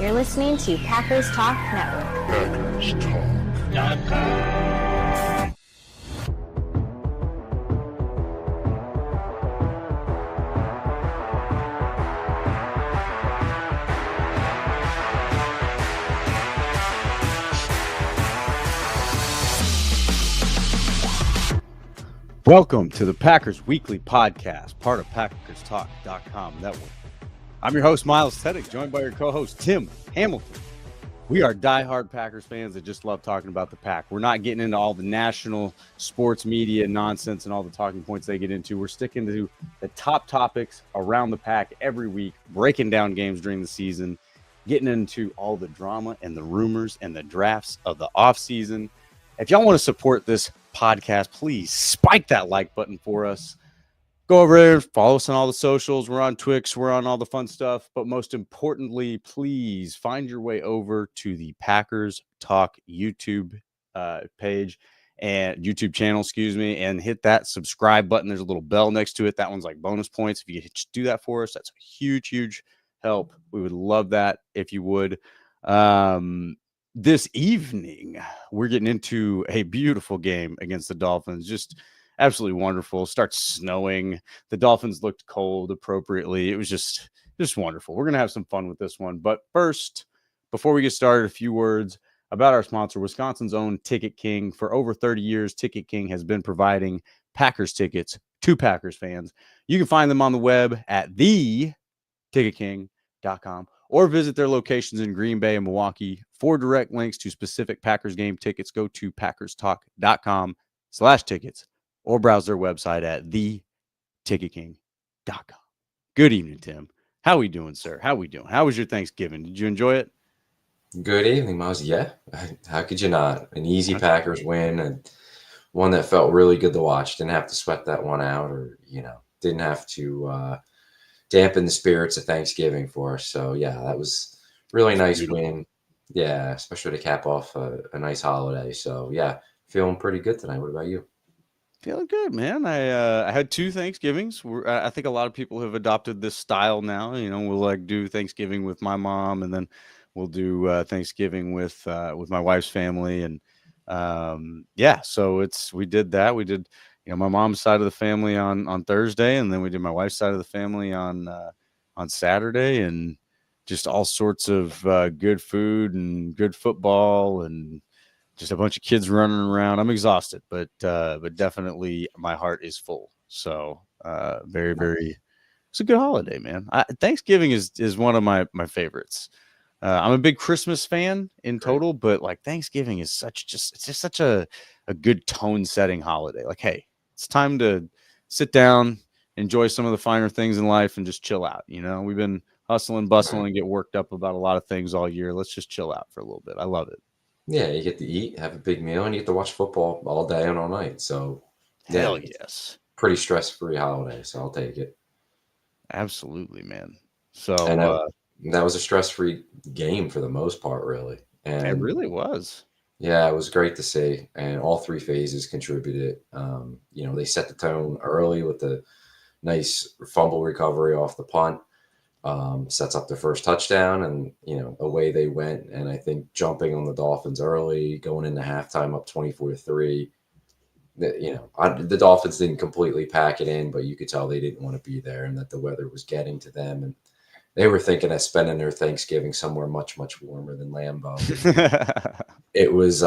You're listening to Packers Talk Network. Packers Talk. Welcome to the Packers Weekly Podcast, part of PackersTalk.com network. I'm your host, Miles Teddick, joined by your co-host, Tim Hamilton. We are diehard Packers fans that just love talking about the Pack. We're not getting into all the national sports media nonsense and all the talking points they get into. We're sticking to the top topics around the Pack every week, breaking down games during the season, getting into all the drama and the rumors and the drafts of the offseason. If y'all want to support this podcast, please spike that like button for us. Go over there, follow us on all the socials. We're on Twix, we're on all the fun stuff. But most importantly, please find your way over to the Packers Talk YouTube page and YouTube channel, and hit that subscribe button. There's a little bell next to it. That one's like bonus points. If you could do that for us, that's a huge, huge help. We would love that if you would. This evening, we're getting into a beautiful game against the Dolphins. Just absolutely wonderful. Starts snowing. The Dolphins looked cold appropriately. It was just wonderful. We're going to have some fun with this one. But first, before we get started, a few words about our sponsor, Wisconsin's own Ticket King. For over 30 years, Ticket King has been providing Packers tickets to Packers fans. You can find them on the web at theticketking.com. or visit their locations in Green Bay and Milwaukee. For direct links to specific Packers game tickets, go to packerstalk.com/tickets or browse their website at theticketking.com. Good evening, Tim. How we doing, sir? How we doing? How was your Thanksgiving? Did you enjoy it? Good evening, Miles. Yeah, how could you not? An easy Packers win, and one that felt really good to watch. Didn't have to sweat that one out, or didn't have to dampen the spirits of Thanksgiving for us. So yeah, that was really nice win. Yeah, especially to cap off a nice holiday. So yeah, feeling pretty good tonight. What about you? Feeling good, man. I had two Thanksgivings. I think a lot of people have adopted this style now. We'll like do Thanksgiving with my mom, and then we'll do Thanksgiving with my wife's family, and so we did that. We did my mom's side of the family on Thursday, and then we did my wife's side of the family on Saturday, and just all sorts of good food and good football and just a bunch of kids running around. I'm exhausted, but definitely my heart is full. So very, very, it's a good holiday, man. Thanksgiving is one of my favorites. I'm a big Christmas fan in total, but like Thanksgiving is such a good tone setting holiday. Like, hey, it's time to sit down, enjoy some of the finer things in life, and just chill out. We've been hustling, bustling, and get worked up about a lot of things all year. Let's just chill out for a little bit. I love it. Yeah, you get to eat, have a big meal, and you get to watch football all day and all night. So hell yes, pretty stress-free holiday. So I'll take it. Absolutely, man. So that was a stress-free game for the most part, really. And it really was. Yeah, it was great to see, and all three phases contributed. They set the tone early with the nice fumble recovery off the punt, sets up the first touchdown, and away they went. And I think jumping on the Dolphins early, going into halftime up 24-3. The Dolphins didn't completely pack it in, but you could tell they didn't want to be there, and that the weather was getting to them, and they were thinking of spending their Thanksgiving somewhere much, much warmer than Lambeau. It was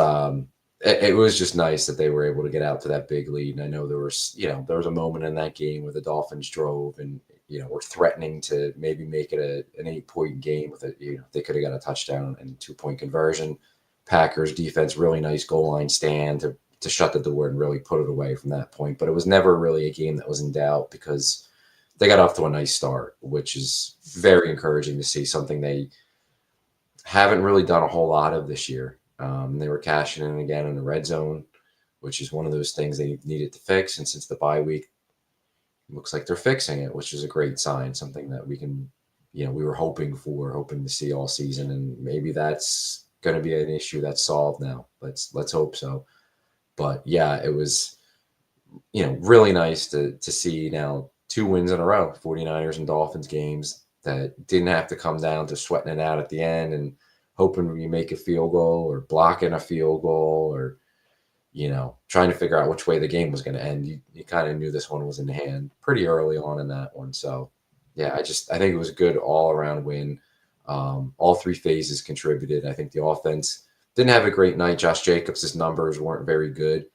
just nice that they were able to get out to that big lead. And I know there was a moment in that game where the Dolphins drove and were threatening to maybe make it an 8-point game with it. They could have got a touchdown and 2-point conversion. Packers defense, really nice goal line stand to shut the door and really put it away from that point. But it was never really a game that was in doubt because they got off to a nice start, which is very encouraging to see, something they haven't really done a whole lot of this year. They were cashing in again in the red zone, which is one of those things they needed to fix. And since the bye week, it looks like they're fixing it, which is a great sign, something that we can, we were hoping to see all season. And maybe that's going to be an issue that's solved now. Let's hope so. But yeah, it was, really nice to see now 2 wins in a row, 49ers and Dolphins games. that didn't have to come down to sweating it out at the end and hoping you make a field goal or blocking a field goal or, trying to figure out which way the game was going to end. You kind of knew this one was in hand pretty early on in that one. So, yeah, I think it was a good all-around win. All three phases contributed. I think the offense didn't have a great night. Josh Jacobs' numbers weren't very good,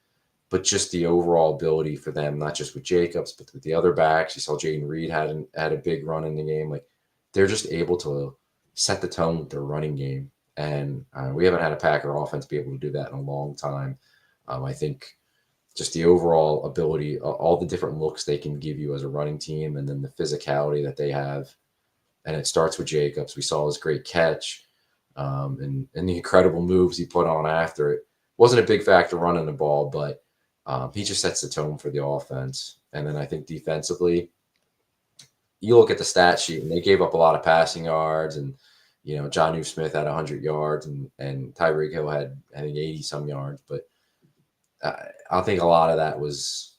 but just the overall ability for them, not just with Jacobs, but with the other backs. You saw Jaden Reed had a big run in the game. Like, they're just able to set the tone with their running game. And we haven't had a Packer offense be able to do that in a long time. I think just the overall ability, all the different looks they can give you as a running team, and then the physicality that they have. And it starts with Jacobs. We saw his great catch and the incredible moves he put on after it. Wasn't a big factor running the ball, but he just sets the tone for the offense. And then I think defensively, you look at the stat sheet, and they gave up a lot of passing yards. And, John Smith had 100 yards, and Tyreek Hill had, I think, 80-some yards. But I think a lot of that was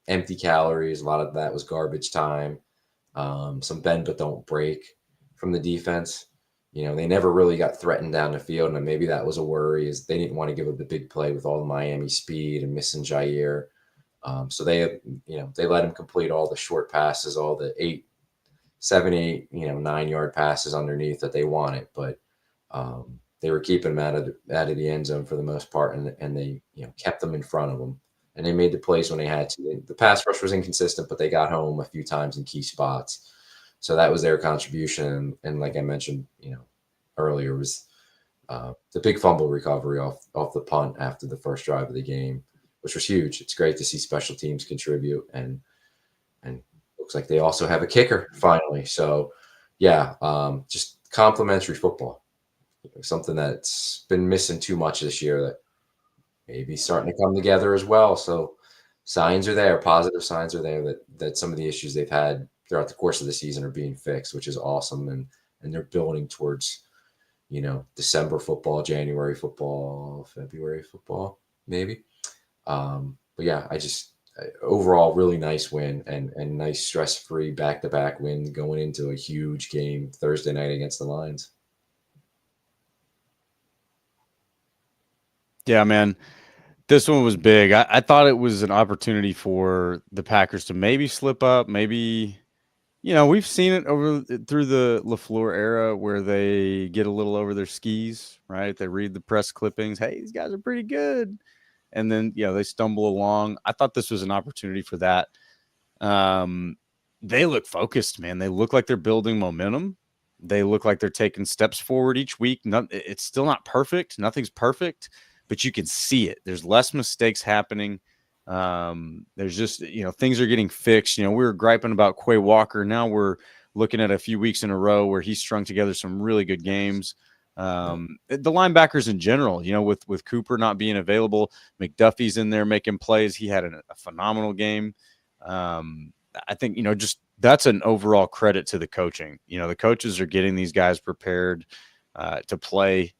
empty calories. A lot of that was garbage time. Some bend but don't break from the defense. They never really got threatened down the field, and maybe that was a worry, is they didn't want to give up the big play with all the Miami speed and missing Jair. So they let him complete all the short passes, all the 7, 8, 9-yard passes underneath that they wanted. But they were keeping him out of the end zone for the most part, and they kept them in front of them, and they made the plays when they had to. The pass rush was inconsistent, but they got home a few times in key spots. So that was their contribution. And like I mentioned, earlier, was the big fumble recovery off the punt after the first drive of the game, which was huge. It's great to see special teams contribute, and looks like they also have a kicker finally. So yeah, just complimentary football, something that's been missing too much this year that maybe starting to come together as well. So signs are there, positive signs are there that some of the issues they've had throughout the course of the season are being fixed, which is awesome. And they're building towards, December football, January football, February football, maybe. But yeah, overall really nice win and nice stress-free back-to-back win going into a huge game Thursday night against the Lions. Yeah, man. This one was big. I thought it was an opportunity for the Packers to maybe slip up. Maybe, we've seen it through the LaFleur era where they get a little over their skis, right? They read the press clippings. Hey, these guys are pretty good. And then, they stumble along. I thought this was an opportunity for that. They look focused, man. They look like they're building momentum. They look like they're taking steps forward each week. It's still not perfect. Nothing's perfect, but you can see it. There's less mistakes happening. There's just, things are getting fixed. We were griping about Quay Walker. Now we're looking at a few weeks in a row where he's strung together some really good games. The linebackers in general, with Cooper not being available, McDuffie's in there making plays. He had a phenomenal game. I think, just that's an overall credit to the coaching. The coaches are getting these guys prepared to play.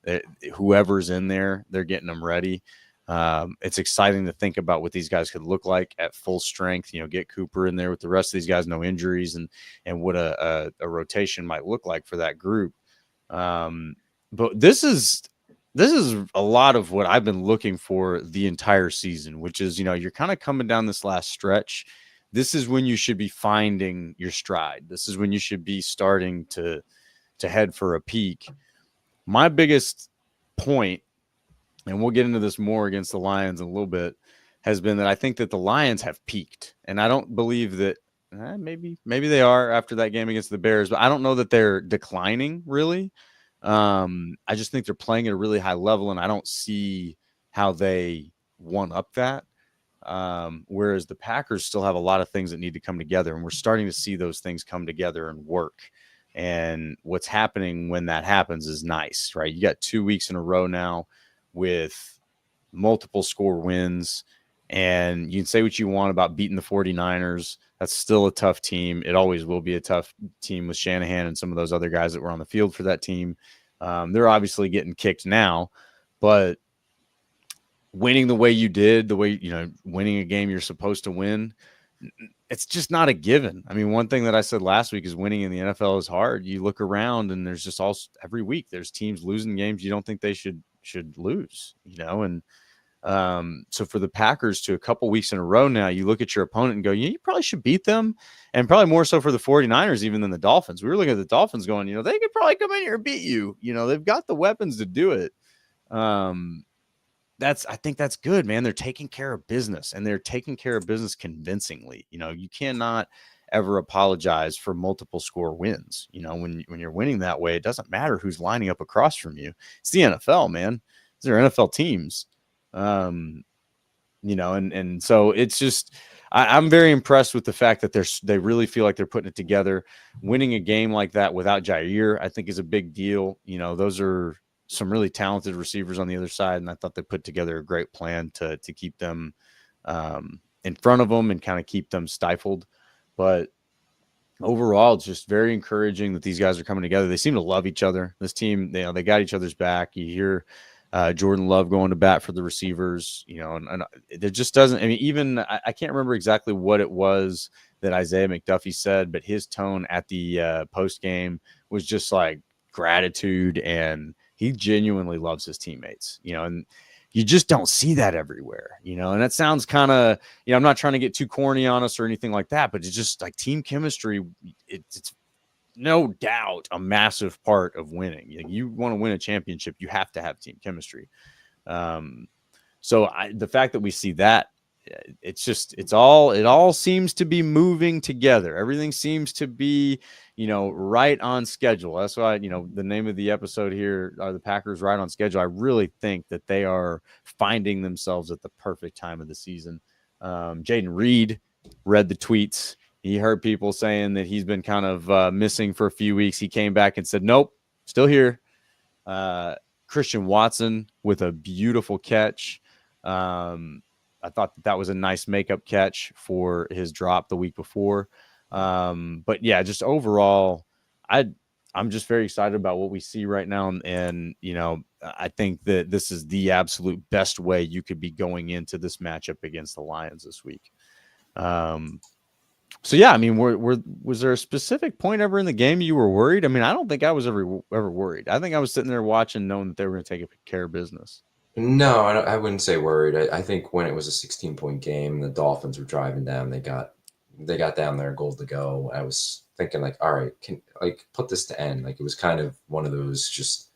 Whoever's in there, they're getting them ready. It's exciting to think about what these guys could look like at full strength. Get Cooper in there with the rest of these guys, no injuries, and what a rotation might look like for that group. But this is a lot of what I've been looking for the entire season, which is, you're kind of coming down this last stretch. This is when you should be finding your stride. This is when you should be starting to head for a peak. My biggest point, and we'll get into this more against the Lions in a little bit, has been that I think that the Lions have peaked. And I don't believe that maybe they are after that game against the Bears, but I don't know that they're declining really. I just think they're playing at a really high level, and I don't see how they one up that. Whereas the Packers still have a lot of things that need to come together, and we're starting to see those things come together and work. And what's happening when that happens is nice, right? You got 2 weeks in a row now with multiple score wins, and you can say what you want about beating the 49ers. That's still a tough team. It always will be a tough team with Shanahan and some of those other guys that were on the field for that team. They're obviously getting kicked now, but winning the way you did, winning a game you're supposed to win, it's just not a given. I mean, one thing that I said last week is winning in the NFL is hard. You look around and there's just every week there's teams losing games you don't think they should lose, and so for the Packers to a couple weeks in a row now, you look at your opponent and go, yeah, you probably should beat them. And probably more so for the 49ers even than the Dolphins. We were looking at the Dolphins going, they could probably come in here and beat you. They've got the weapons to do it. I think that's good, man. They're taking care of business, and they're taking care of business convincingly. You cannot ever apologize for multiple score wins. When you're winning that way, it doesn't matter who's lining up across from you. It's the NFL, man. These are NFL teams. And so it's just, I'm very impressed with the fact that they really feel like they're putting it together. Winning a game like that without Jair, I think, is a big deal. Those are some really talented receivers on the other side, and I thought they put together a great plan to keep them in front of them and kind of keep them stifled. But overall, it's just very encouraging that these guys are coming together. They seem to love each other. This team, they got each other's back. You hear Jordan Love going to bat for the receivers, and it just doesn't. I mean, even I can't remember exactly what it was that Isaiah McDuffie said, but his tone at the post game was just like gratitude, and he genuinely loves his teammates, and you just don't see that everywhere, and that sounds kind of, I'm not trying to get too corny on us or anything like that, but it's just like team chemistry. It's no doubt a massive part of winning. You want to win a championship, you have to have team chemistry. So the fact that we see that, it all seems to be moving together. Everything seems to be, right on schedule. That's why, the name of the episode here are the Packers right on schedule. I really think that they are finding themselves at the perfect time of the season. Jaden Reed read the tweets. He heard people saying that he's been kind of missing for a few weeks. He came back and said, nope, still here. Christian Watson with a beautiful catch. I thought that was a nice makeup catch for his drop the week before. But yeah, just overall, I'm just very excited about what we see right now. And I think that this is the absolute best way you could be going into this matchup against the Lions this week. So yeah, I mean, was there a specific point ever in the game you were worried? I mean, I don't think I was ever worried. I think I was sitting there watching, knowing that they were going to take care of business. No, I wouldn't say worried. I think when it was a 16-point game, the Dolphins were driving down. They got down there, goal to go. I was thinking like, all right, can put this to end. Like, it was kind of one of those. Just,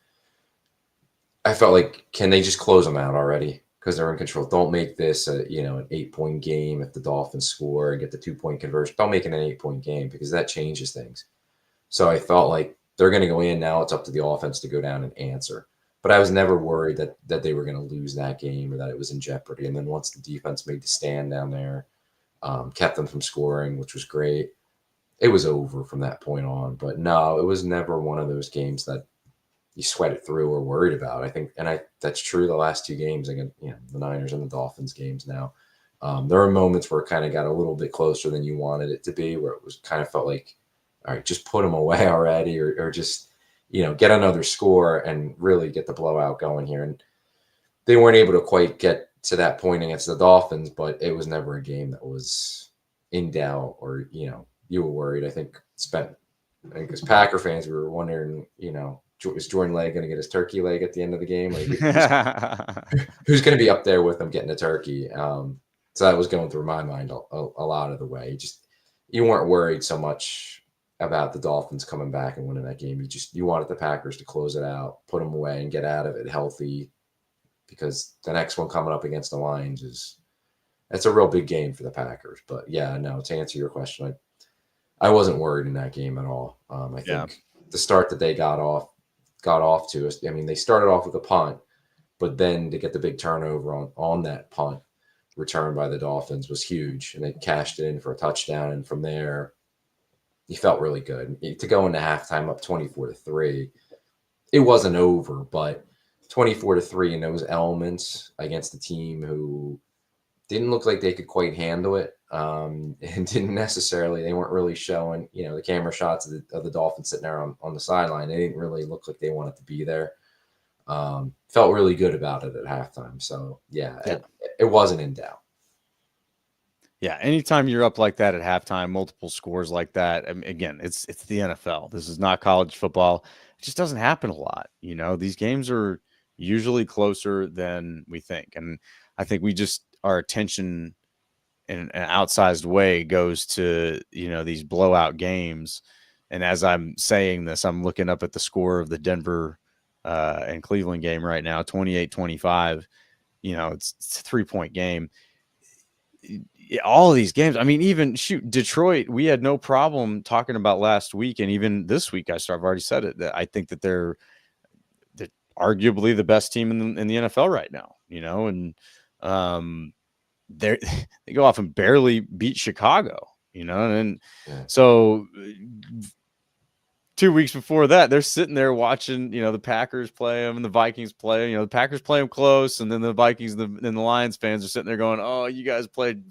I felt like, can they just close them out already? Because they're in control. Don't make this an 8-point game. If the Dolphins score and get the 2-point conversion, don't make it an 8-point game, because that changes things. So I felt like they're going to go in now. It's up to the offense to go down and answer. But I was never worried that they were going to lose that game or that it was in jeopardy. And then once the defense made the stand down there, kept them from scoring, which was great, it was over from that point on. But no, it was never one of those games that you sweat it through or worried about. I think, that's true the last two games against the Niners and the Dolphins games now. There were moments where it kind of got a little bit closer than you wanted it to be, where it was kind of felt like, all right, just put them away already, or just get another score and really get the blowout going here. And they weren't able to quite get to that point against the Dolphins, but it was never a game that was in doubt or, you were worried. I think as Packer fans, we were wondering, is Jordan Lay going to get his turkey leg at the end of the game? Like, who's going to be up there with him getting a turkey? So that was going through my mind a lot of the way. You weren't worried so much about the Dolphins coming back and winning that game. You wanted the Packers to close it out, put them away, and get out of it healthy, because the next one coming up against the Lions it's a real big game for the Packers. But yeah, no, to answer your question, I wasn't worried in that game at all. I think the start that they got off to us. I mean, they started off with a punt, but then to get the big turnover on that punt return by the Dolphins was huge, and they cashed it in for a touchdown. And from there, you felt really good to go into halftime up 24-3. It wasn't over, but 24-3 in those elements against a team who didn't look like they could quite handle it, and they weren't really showing, the camera shots of the Dolphins sitting there on the sideline. They didn't really look like they wanted to be there. Felt really good about it at halftime. So yeah. It wasn't in doubt. Yeah, anytime you're up like that at halftime, multiple scores like that. I mean, again, it's the NFL. This is not college football. It just doesn't happen a lot. These games are usually closer than we think, and I think we just our attention in an outsized way goes to these blowout games. And as I'm saying this, I'm looking up at the score of the Denver and Cleveland game right now, 28-25. It's a 3-point game. All of these games, I mean, even Detroit, we had no problem talking about last week, and even this week, I've already said it, that I think that they're arguably the best team in the NFL right now, and they they go off and barely beat Chicago, and so 2 weeks before that, they're sitting there watching, the Packers play them and the Vikings play. The Packers play them close, and then the Vikings and the Lions fans are sitting there going, "Oh, you guys played,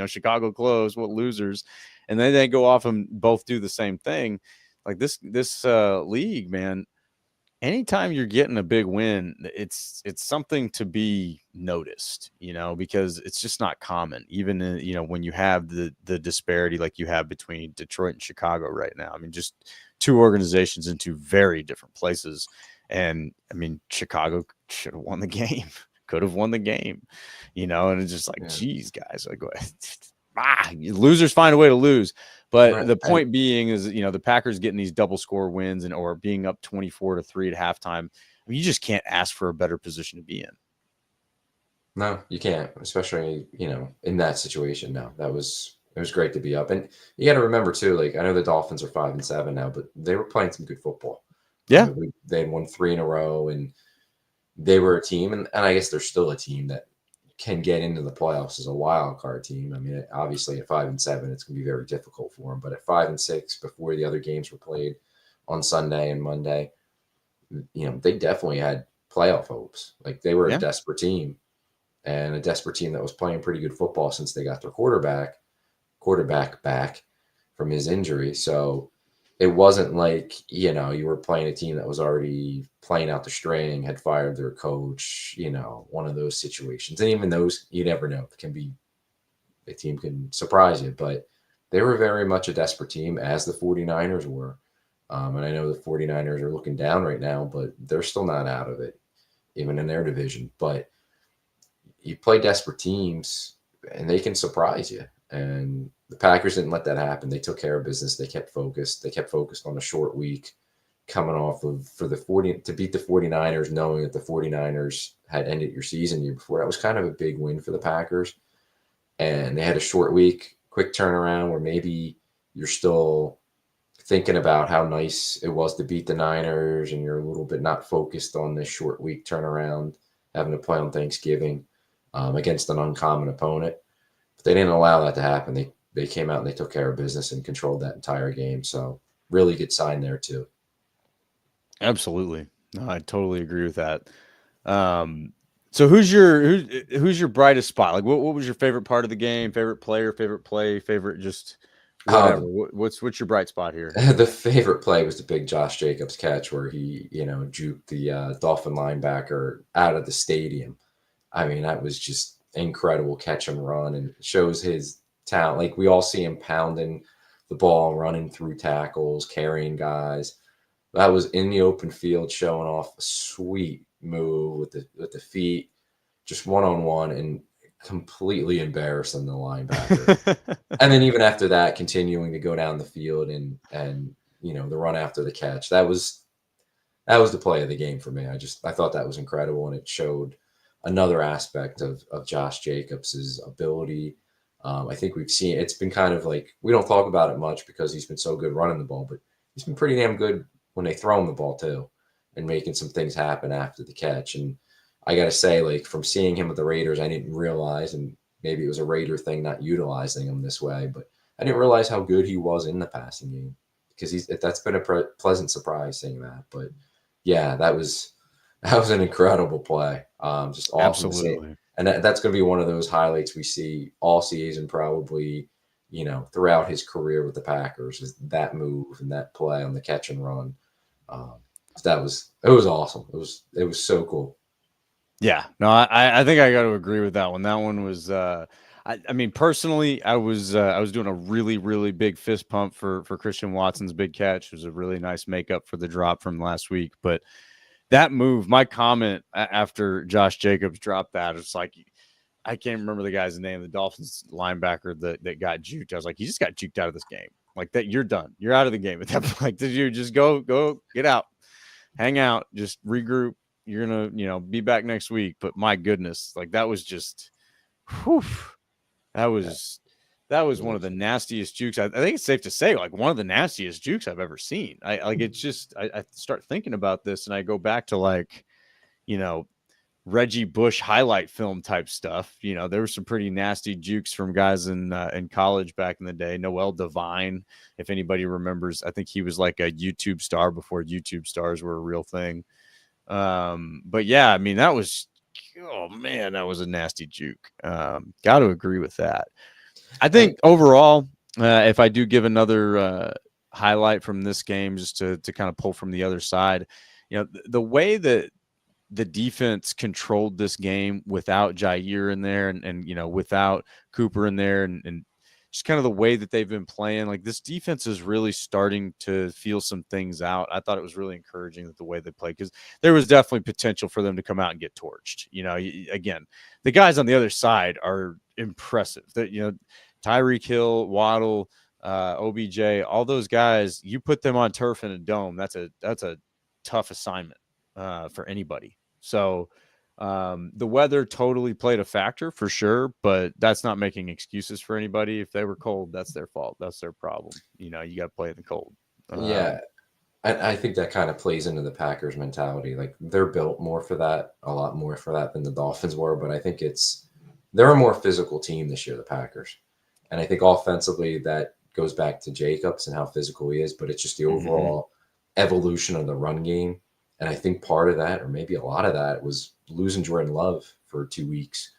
Chicago close. What losers!" And then they go off and both do the same thing. Like this league, man. Anytime you're getting a big win, it's something to be noticed, because it's just not common. Even when you have the disparity like you have between Detroit and Chicago right now. I mean, just two organizations in two very different places. And I mean, Chicago should have won the game, could have won the game, and it's just like, geez, guys, like, losers find a way to lose. But the point being is, the Packers getting these double score wins or being up 24-3 at halftime. I mean, you just can't ask for a better position to be in. No, you can't, especially, in that situation. No, it was great to be up. And you got to remember too, like, I know the Dolphins are 5-7 now, but they were playing some good football. Yeah. They had won 3 in a row, and they were a team. And I guess they're still a team that can get into the playoffs as a wild card team. I mean, obviously at 5-7, it's going to be very difficult for them. But at 5-6, before the other games were played on Sunday and Monday, they definitely had playoff hopes. Like, they were a desperate team, and a desperate team that was playing pretty good football since they got their quarterback back from his injury. So it wasn't like, you were playing a team that was already playing out the string, had fired their coach, one of those situations. And even those, you never know. A team can surprise you, but they were very much a desperate team, as the 49ers were. And I know the 49ers are looking down right now, but they're still not out of it, even in their division. But you play desperate teams, and they can surprise you. And the Packers didn't let that happen. They took care of business. They kept focused. They kept focused on a short week coming off of to beat the 49ers, knowing that the 49ers had ended your season year before. That was kind of a big win for the Packers. And they had a short week, quick turnaround, where maybe you're still thinking about how nice it was to beat the Niners, and you're a little bit not focused on this short week turnaround, having to play on Thanksgiving against an uncommon opponent. But they didn't allow that to happen. They came out and they took care of business and controlled that entire game. So really good sign there too. Absolutely. No, I totally agree with that. So who's your brightest spot? Like, what was your favorite part of the game? Favorite player? Favorite play? Favorite just whatever? What's your bright spot here? The favorite play was the big Josh Jacobs catch, where he juked the Dolphin linebacker out of the stadium. I mean, that was just incredible catch and run, and shows his talent. Like, we all see him pounding the ball, running through tackles, carrying guys. That was in the open field, showing off a sweet move with the feet, just one-on-one, and completely embarrassing the linebacker. And then even after that, continuing to go down the field and the run after the catch. That was the play of the game for me. I thought that was incredible, and it showed another aspect of Josh Jacobs' ability. I think we've seen, it's been kind of like, we don't talk about it much because he's been so good running the ball, but he's been pretty damn good when they throw him the ball too, and making some things happen after the catch. And I got to say, like, from seeing him with the Raiders, I didn't realize, and maybe it was a Raider thing not utilizing him this way, but I didn't realize how good he was in the passing game, because that's been a pleasant surprise seeing that. But yeah, that was an incredible play. Just awesome. Absolutely. And that's going to be one of those highlights we see all season, probably, throughout his career with the Packers, is that move and that play on the catch and run. It was awesome. It was so cool. Yeah, no, I think I got to agree with that one. That one was, I mean, personally, I was doing a really, really big fist pump for Christian Watson's big catch. It was a really nice makeup for the drop from last week. But that move, my comment after Josh Jacobs dropped that, it's like, I can't remember the guy's name, the Dolphins linebacker that got juked. I was like, you just got juked out of this game. Like that, you're done. You're out of the game at that point. Like, did you just go, get out, hang out, just regroup. You're gonna, be back next week. But my goodness, like that was just, whew, that was one of the nastiest jukes. I think it's safe to say, like one of the nastiest jukes I've ever seen. It's just, I start thinking about this and I go back to like, Reggie Bush highlight film type stuff. There were some pretty nasty jukes from guys in college back in the day. Noel Devine, if anybody remembers, I think he was like a YouTube star before YouTube stars were a real thing. But yeah, I mean, that was a nasty juke. Got to agree with that. I think overall, if I do give another highlight from this game, just to kind of pull from the other side, the way that the defense controlled this game without Jair in there and without Cooper in there and just kind of the way that they've been playing, like this defense is really starting to feel some things out. I thought it was really encouraging that the way they played, because there was definitely potential for them to come out and get torched. Again, the guys on the other side are impressive. That, Tyreek Hill, Waddle, OBJ, all those guys, you put them on turf in a dome, that's a tough assignment for anybody. So the weather totally played a factor for sure, but that's not making excuses for anybody. If they were cold, that's their fault. That's their problem. You got to play in the cold. Yeah. I think that kind of plays into the Packers mentality. Like they're built more for that, a lot more for that than the Dolphins were. But I think they're a more physical team this year, the Packers. And I think offensively that goes back to Jacobs and how physical he is, but it's just the overall evolution of the run game. And I think part of that, or maybe a lot of that, was losing Jordan Love for 2 weeks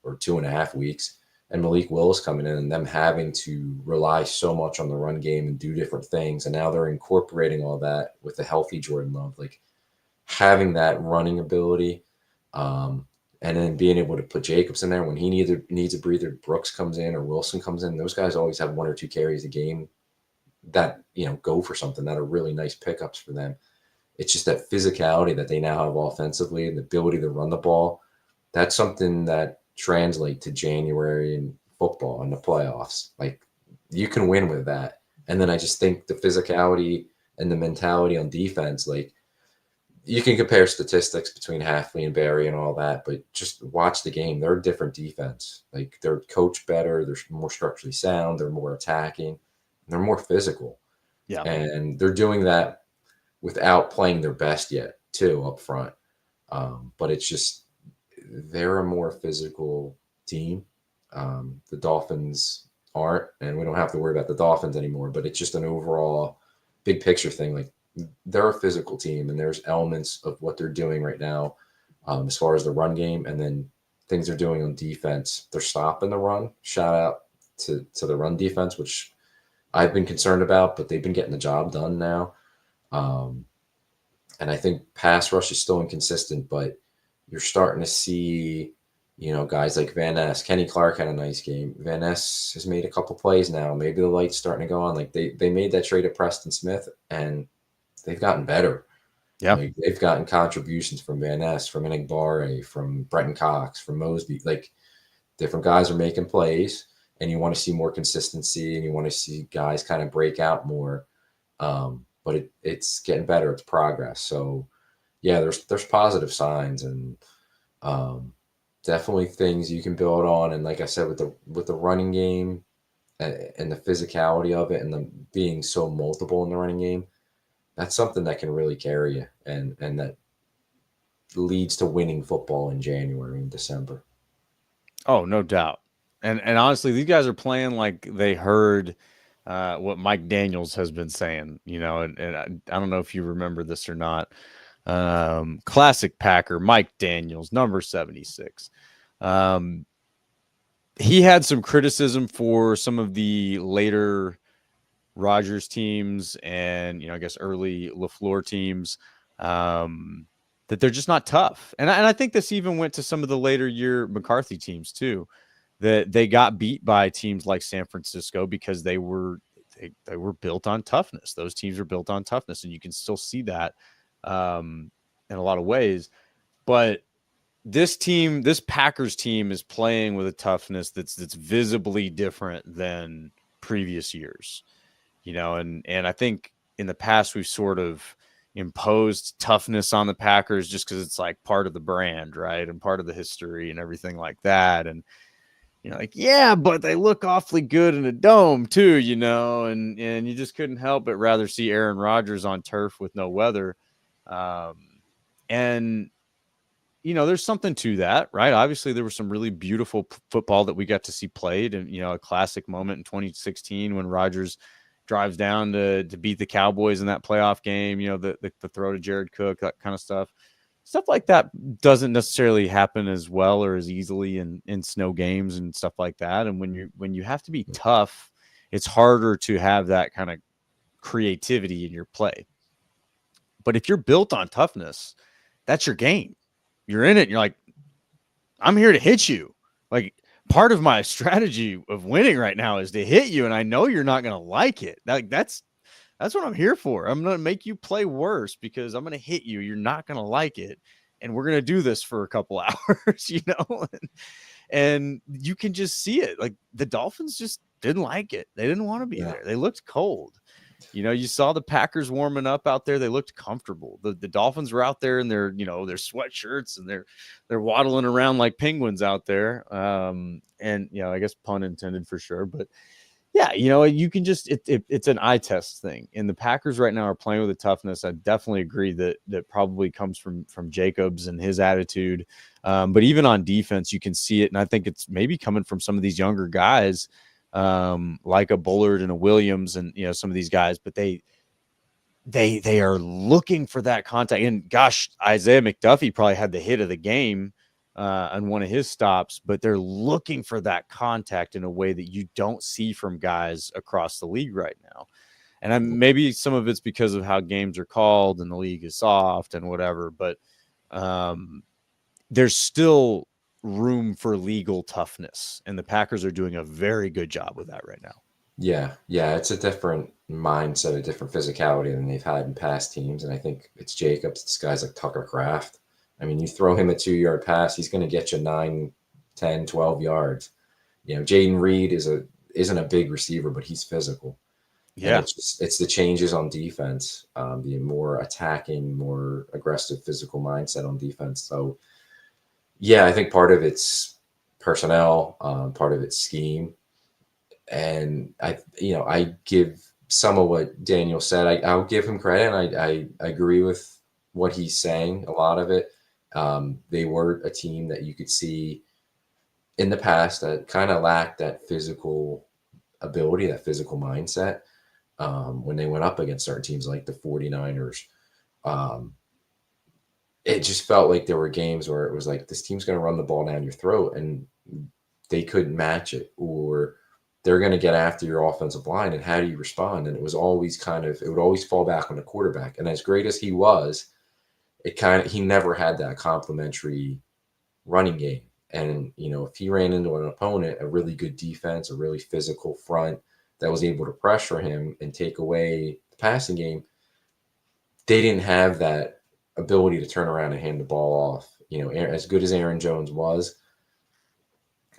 or 2.5 weeks, and Malik Willis coming in and them having to rely so much on the run game and do different things. And now they're incorporating all that with a healthy Jordan Love, like having that running ability, and then being able to put Jacobs in there when he needs a breather. Brooks comes in or Wilson comes in. Those guys always have 1 or 2 carries a game that, go for something, that are really nice pickups for them. It's just that physicality that they now have offensively and the ability to run the ball. That's something that translates to January in football and the playoffs. Like you can win with that. And then I just think the physicality and the mentality on defense, like you can compare statistics between Hafley and Barry and all that, but just watch the game. They're a different defense. Like they're coached better. They're more structurally sound. They're more attacking. They're more physical. Yeah. And they're doing that without playing their best yet, too, up front. But it's just they're a more physical team. The Dolphins aren't, and we don't have to worry about the Dolphins anymore. But it's just an overall big picture thing. Like they're a physical team, and there's elements of what they're doing right now as far as the run game, and then things they're doing on defense. They're stopping the run. Shout out to the run defense, which I've been concerned about, but they've been getting the job done now. And I think pass rush is still inconsistent, but you're starting to see, guys like Van Ness. Kenny Clark had a nice game. Van Ness has made a couple plays now. Maybe the light's starting to go on. Like they made that trade at Preston Smith, and they've gotten better. Yeah. Like they've gotten contributions from Van Ness, from Enigbare, from Brenton Cox, from Mosby. Like different guys are making plays, and you want to see more consistency, and you want to see guys kind of break out more. But it's getting better. It's progress. So, yeah, there's positive signs, and definitely things you can build on. And like I said, with the running game and the physicality of it, and the being so multiple in the running game, that's something that can really carry you, and that leads to winning football in January and December. Oh, no doubt. And honestly, these guys are playing like they heard what Mike Daniels has been saying, and I don't know if you remember this or not. Classic Packer, Mike Daniels, number 76. He had some criticism for some of the later Rodgers teams and, I guess early LaFleur teams, that they're just not tough. And I think this even went to some of the later year McCarthy teams too. that they got beat by teams like San Francisco because they were built on toughness. Those teams are built on toughness, and you can still see that in a lot of ways. But this Packers team is playing with a toughness that's visibly different than previous years, and I think in the past we've sort of imposed toughness on the Packers just because it's like part of the brand, right? And part of the history and everything like that. And like, yeah, but they look awfully good in a dome too, and you just couldn't help but rather see Aaron Rodgers on turf with no weather. And there's something to that, right? Obviously, there was some really beautiful football that we got to see played, and a classic moment in 2016 when Rodgers drives down to beat the Cowboys in that playoff game. The throw to Jared Cook, that kind of stuff. Stuff like that doesn't necessarily happen as well or as easily in snow games and stuff like that. And when you have to be tough, it's harder to have that kind of creativity in your play. But if you're built on toughness, that's your game. You're in it. And you're like, I'm here to hit you. Like, part of my strategy of winning right now is to hit you. And I know you're not going to like it. That's what I'm here for. I'm going to make you play worse because I'm going to hit you. You're not going to like it. And we're going to do this for a couple hours, and you can just see it. Like, the Dolphins just didn't like it. They didn't want to be there. They looked cold. You saw the Packers warming up out there. They looked comfortable. The Dolphins were out there in their, their sweatshirts, and they're waddling around like penguins out there. And, I guess pun intended for sure. But yeah, you can just, it's an eye test thing. And the Packers right now are playing with a toughness. I definitely agree that probably comes from Jacobs and his attitude. But even on defense, you can see it. And I think it's maybe coming from some of these younger guys, like a Bullard and a Williams and, some of these guys, but they are looking for that contact. And gosh, Isaiah McDuffie probably had the hit of the game on one of his stops, but they're looking for that contact in a way that you don't see from guys across the league right now. And maybe some of it's because of how games are called and the league is soft and whatever, but there's still room for legal toughness, and the Packers are doing a very good job with that right now. Yeah, it's a different mindset, a different physicality than they've had in past teams, and I think it's Jacobs. It's guys like Tucker Kraft. I mean, you throw him a 2-yard pass, he's going to get you 9, 10, 12 yards. Jaden Reed isn't a big receiver, but he's physical. Yeah, and it's the changes on defense, the more attacking, more aggressive physical mindset on defense. So yeah, I think part of it's personnel, part of it's scheme. And I give some of what Daniel said. I'll give him credit, and I agree with what he's saying, a lot of it. They were a team that you could see in the past that kind of lacked that physical ability, that physical mindset. When they went up against certain teams like the 49ers, it just felt like there were games where it was like, this team's going to run the ball down your throat, and they couldn't match it, or they're going to get after your offensive line. And how do you respond? And it was always it would always fall back on the quarterback. And as great as he was, he never had that complementary running game. And, if he ran into an opponent, a really good defense, a really physical front that was able to pressure him and take away the passing game, they didn't have that ability to turn around and hand the ball off. As good as Aaron Jones was,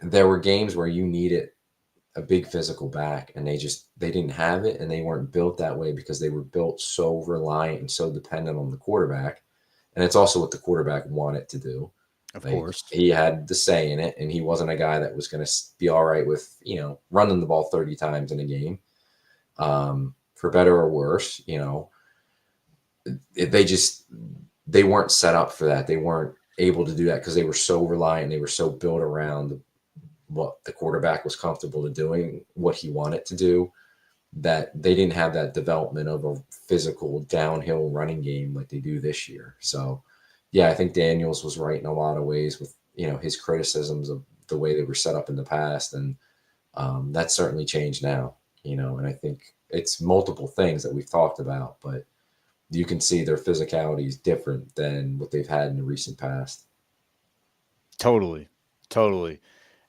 there were games where you needed a big physical back, and they didn't have it, and they weren't built that way because they were built so reliant and so dependent on the quarterback. And it's also what the quarterback wanted to do. Of course. He had the say in it, and he wasn't a guy that was going to be all right with, running the ball 30 times in a game. For better or worse, they weren't set up for that. They weren't able to do that because they were so reliant. They were so built around what the quarterback was comfortable to doing, what he wanted to do, that they didn't have that development of a physical downhill running game like they do this year. So, yeah, I think Daniels was right in a lot of ways with, his criticisms of the way they were set up in the past. And that's certainly changed now, and I think it's multiple things that we've talked about, but you can see their physicality is different than what they've had in the recent past. Totally.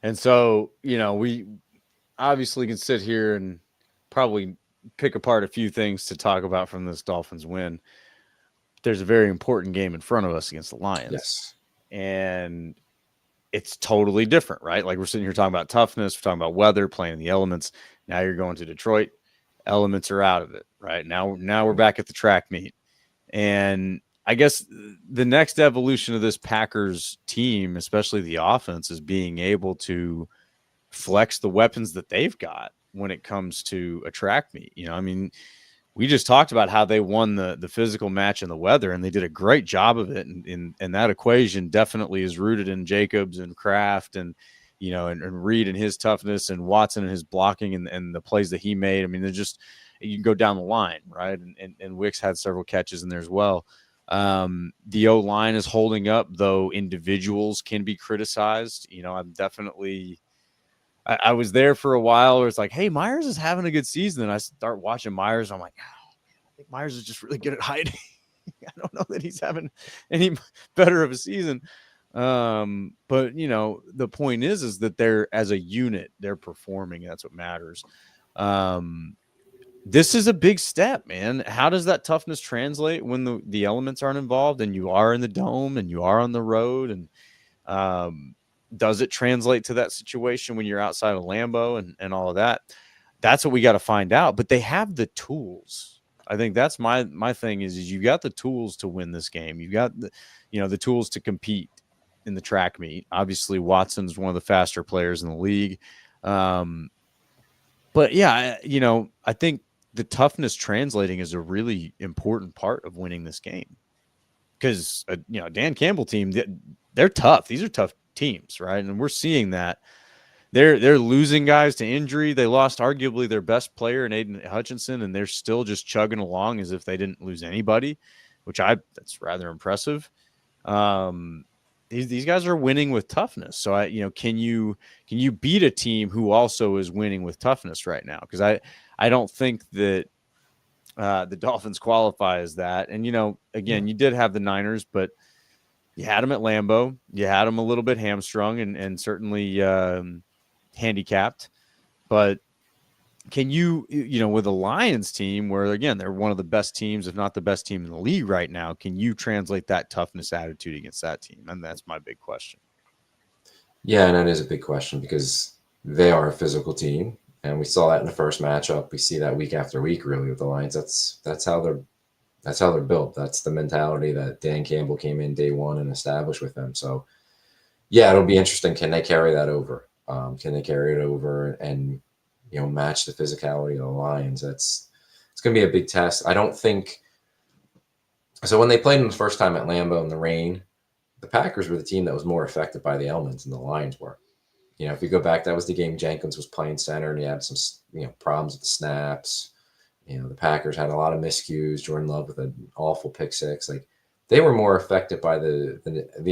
And so, we obviously can sit here and probably pick apart a few things to talk about from this Dolphins win. There's a very important game in front of us against the Lions. Yes. And it's totally different, right? Like we're sitting here talking about toughness, we're talking about weather, playing the elements. Now you're going to Detroit. Elements are out of it, right? Now we're back at the track meet. And I guess the next evolution of this Packers team, especially the offense, is being able to flex the weapons that they've got when it comes to a track meet. We just talked about how they won the physical match in the weather, and they did a great job of it. And that equation definitely is rooted in Jacobs and Kraft and Reed and his toughness and Watson and his blocking and the plays that he made. I mean, they're just, you can go down the line, right? And Wicks had several catches in there as well. The O-line is holding up, though individuals can be criticized. I'm definitely – I was there for a while where it's like, hey, Myers is having a good season. And I start watching Myers. And I'm like, oh, I think Myers is just really good at hiding. I don't know that he's having any better of a season. But, the point is that they're, as a unit, they're performing. That's what matters. This is a big step, man. How does that toughness translate when the elements aren't involved and you are in the dome and you are on the road? And does it translate to that situation when you're outside of Lambeau and all of that? That's what we got to find out. But they have the tools. I think that's my thing is you got the tools to win this game. You got the tools to compete in the track meet. Obviously, Watson's one of the faster players in the league. But yeah, I think the toughness translating is a really important part of winning this game. Because Dan Campbell team, they're tough. These are tough teams, right? And we're seeing that they're losing guys to injury. They lost arguably their best player in Aiden Hutchinson, and they're still just chugging along as if they didn't lose anybody, that's rather impressive. These guys are winning with toughness. So can you beat a team who also is winning with toughness right now? Because I don't think that the Dolphins qualify as that. And again, you did have the Niners, but you had them at Lambeau. You had them a little bit hamstrung and certainly handicapped. But can you with a Lions team where, again, they're one of the best teams, if not the best team in the league right now, can you translate that toughness attitude against that team? And that's my big question. Yeah, and that is a big question because they are a physical team. And we saw that in the first matchup. We see that week after week, really, with the Lions. That's how they're built. That's the mentality that Dan Campbell came in day one and established with them. So, yeah, it'll be interesting. Can they carry that over? Can they carry it over and match the physicality of the Lions? It's going to be a big test. I don't think so. When they played them the first time at Lambeau in the rain, the Packers were the team that was more affected by the elements than the Lions were. If you go back, that was the game Jenkins was playing center and he had some problems with the snaps. The Packers had a lot of miscues. Jordan Love with an awful pick six. Like, they were more affected by the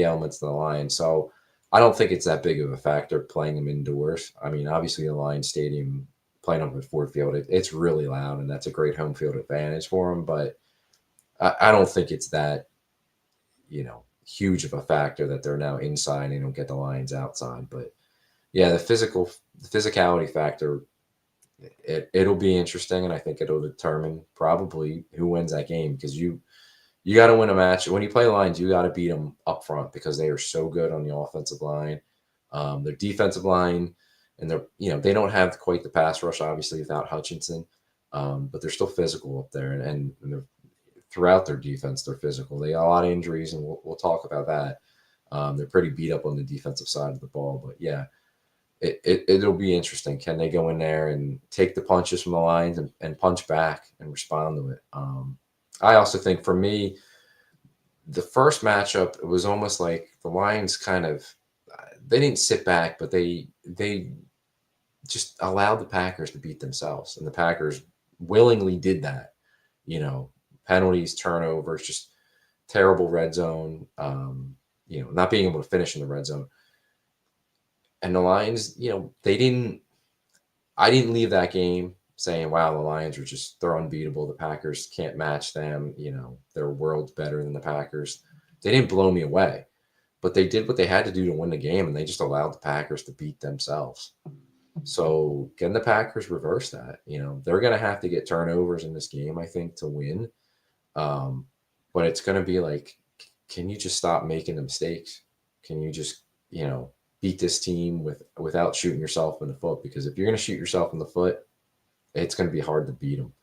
elements than the Lions. So I don't think it's that big of a factor playing them indoors. I mean, obviously the Lions Stadium, playing up at Ford Field, it's really loud, and that's a great home field advantage for them. But I don't think it's that huge of a factor that they're now inside and they don't get the Lions outside. But yeah, the physicality factor, it'll be interesting, and I think it'll determine probably who wins that game, because you got to win a match. When you play Lions, you got to beat them up front because they are so good on the offensive line. Their defensive line, and they don't have quite the pass rush, obviously, without Hutchinson, but they're still physical up there, and throughout their defense, they're physical. They got a lot of injuries, and we'll talk about that. They're pretty beat up on the defensive side of the ball, but yeah. It'll be interesting. Can they go in there and take the punches from the Lions and punch back and respond to it? I also think, for me, the first matchup, it was almost like the Lions they didn't sit back, but they just allowed the Packers to beat themselves. And the Packers willingly did that. Penalties, turnovers, just terrible red zone, not being able to finish in the red zone. And the Lions, I didn't leave that game saying, wow, the Lions they're unbeatable. The Packers can't match them. Their world's better than the Packers. They didn't blow me away. but they did what they had to do to win the game, and they just allowed the Packers to beat themselves. So can the Packers reverse that? They're going to have to get turnovers in this game, I think, to win. But it's going to be like, can you just stop making the mistakes? Can you just, beat this team without shooting yourself in the foot? Because if you're going to shoot yourself in the foot, it's going to be hard to beat them.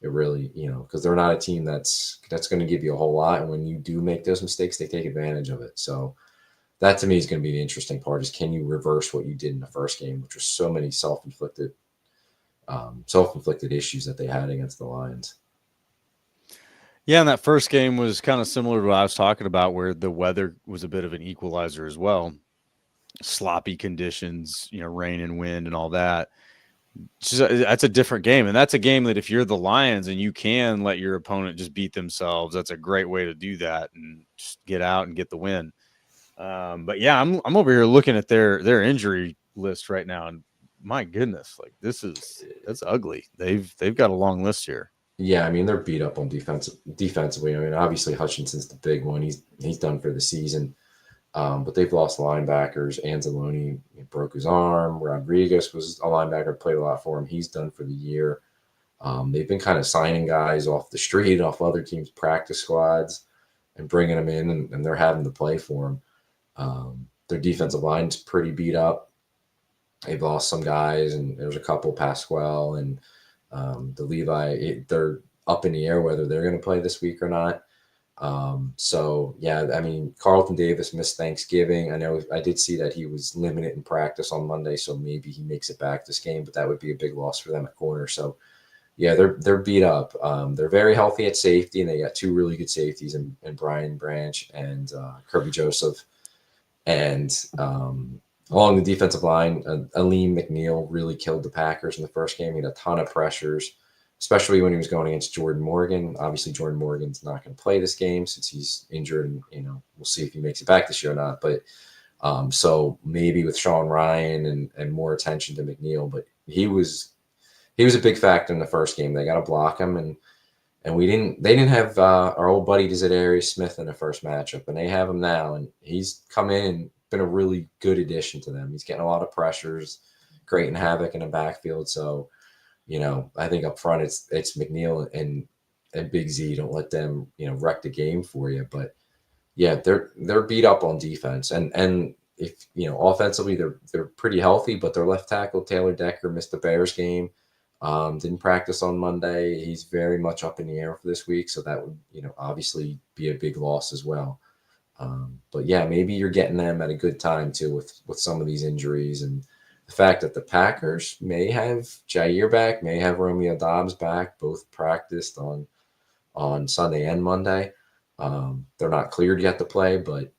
It really, because they're not a team that's going to give you a whole lot. And when you do make those mistakes, they take advantage of it. So that to me is going to be the interesting part, is can you reverse what you did in the first game, which was so many self-inflicted issues that they had against the Lions. Yeah, and that first game was kind of similar to what I was talking about, where the weather was a bit of an equalizer as well. Sloppy conditions, rain and wind and all that. That's a different game, and that's a game that if you're the Lions and you can let your opponent just beat themselves, that's a great way to do that and just get out and get the win. But yeah, I'm over here looking at their injury list right now, and my goodness, like that's ugly. They've got a long list here. Yeah, I mean, they're beat up on defensively. I mean, obviously Hutchinson's the big one. He's done for the season. But they've lost linebackers. Anzalone broke his arm. Rodriguez was a linebacker, played a lot for him. He's done for the year. They've been kind of signing guys off the street, off other teams' practice squads, and bringing them in, and they're having to play for them. Their defensive line's pretty beat up. They've lost some guys, and there's a couple, Pasquale and the Levi. They're up in the air whether they're going to play this week or not. So yeah, I mean, Carlton Davis missed Thanksgiving. I know I did see that he was limited in practice on Monday, so maybe he makes it back this game, but that would be a big loss for them at corner. So yeah, they're beat up. They're very healthy at safety, and they got two really good safeties in Brian Branch and Kirby Joseph. And along the defensive line, Aleem McNeil really killed the Packers in the first game. He had a ton of pressures, especially when he was going against Jordan Morgan. Obviously, Jordan Morgan's not going to play this game since he's injured, and we'll see if he makes it back this year or not. But so maybe with Sean Ryan and more attention to McNeil, but he was a big factor in the first game. They got to block him, and they didn't have our old buddy Zadarius Smith in the first matchup, and they have him now, and he's come in and been a really good addition to them. He's getting a lot of pressures, creating havoc in the backfield. So I think up front it's McNeil and Big Z. Don't let them, wreck the game for you. But yeah, they're beat up on defense, and if offensively they're pretty healthy, but their left tackle Taylor Decker missed the Bears game, didn't practice on Monday. He's very much up in the air for this week, so that would obviously be a big loss as well. But yeah, maybe you're getting them at a good time too with some of these injuries, and the fact that the Packers may have Jair back, may have Romeo Doubs back, both practiced on Sunday and Monday. They're not cleared yet to play, but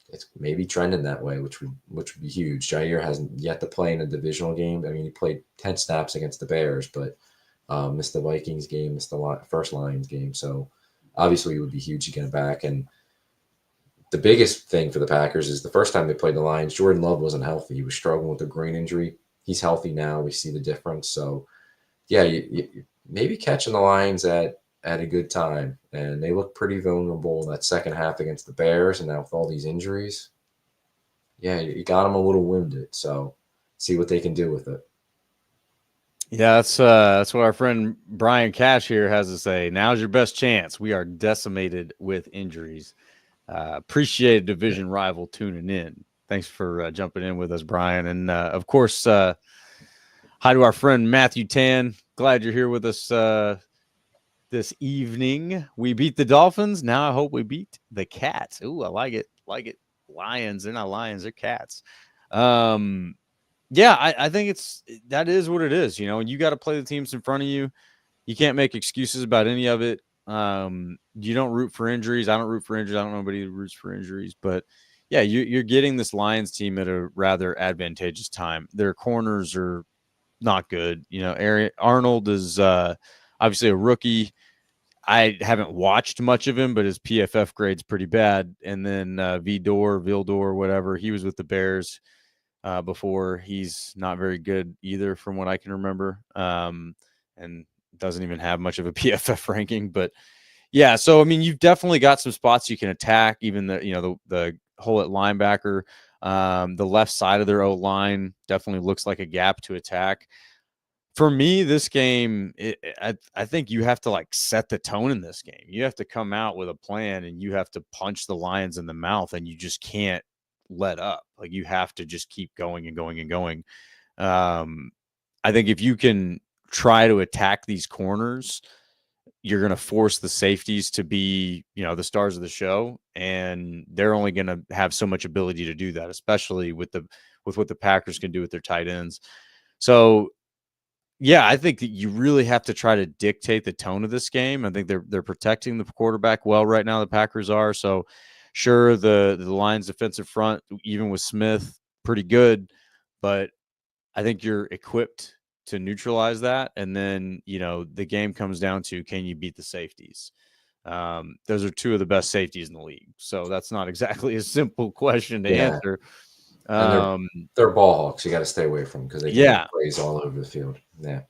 it's maybe trending that way, which would be huge. Jair hasn't yet to play in a divisional game. I mean, he played 10 snaps against the Bears, but missed the Vikings game, missed the first Lions game. So obviously it would be huge to get him back. And the biggest thing for the Packers is the first time they played the Lions, Jordan Love wasn't healthy. He was struggling with a groin injury. He's healthy now. We see the difference. So, yeah, you maybe catching the Lions at a good time. And they look pretty vulnerable in that second half against the Bears. And now with all these injuries, yeah, you got them a little winded. So see what they can do with it. Yeah, that's what our friend Brian Cash here has to say. Now's your best chance. We are decimated with injuries. Appreciate a division rival tuning in. Thanks for jumping in with us, Brian. And of course, hi to our friend Matthew Tan. Glad you're here with us this evening. We beat the Dolphins. Now I hope we beat the Cats. Ooh, I like it. Lions. They're not lions. They're cats. Yeah, I think that is what it is. And you got to play the teams in front of you. You can't make excuses about any of it. You don't root for injuries. I don't root for injuries. I don't know anybody who roots for injuries, but yeah, you're getting this Lions team at a rather advantageous time. Their corners are not good. Arnold is obviously a rookie. I haven't watched much of him, but his PFF grade's pretty bad. And then Vildor, whatever, he was with the Bears before. He's not very good either, from what I can remember. And doesn't even have much of a PFF ranking, but yeah. So, I mean, you've definitely got some spots you can attack. Even the hole at linebacker. The left side of their O-line definitely looks like a gap to attack. For me, this game, I think you have to like set the tone in this game. You have to come out with a plan and you have to punch the Lions in the mouth, and you just can't let up. Like you have to just keep going and going and going. I think if you can try to attack these corners, you're going to force the safeties to be, the stars of the show, and they're only going to have so much ability to do that, especially with what the Packers can do with their tight ends. So, yeah, I think that you really have to try to dictate the tone of this game. I think they're protecting the quarterback well right now. The Packers are. So, sure, the Lions' defensive front, even with Smith, pretty good, but I think you're equipped to neutralize that. And then, the game comes down to, can you beat the safeties? Those are two of the best safeties in the league. So that's not exactly a simple question to answer. And they're ball hawks. You got to stay away from them because they can make plays all over the field. Yeah.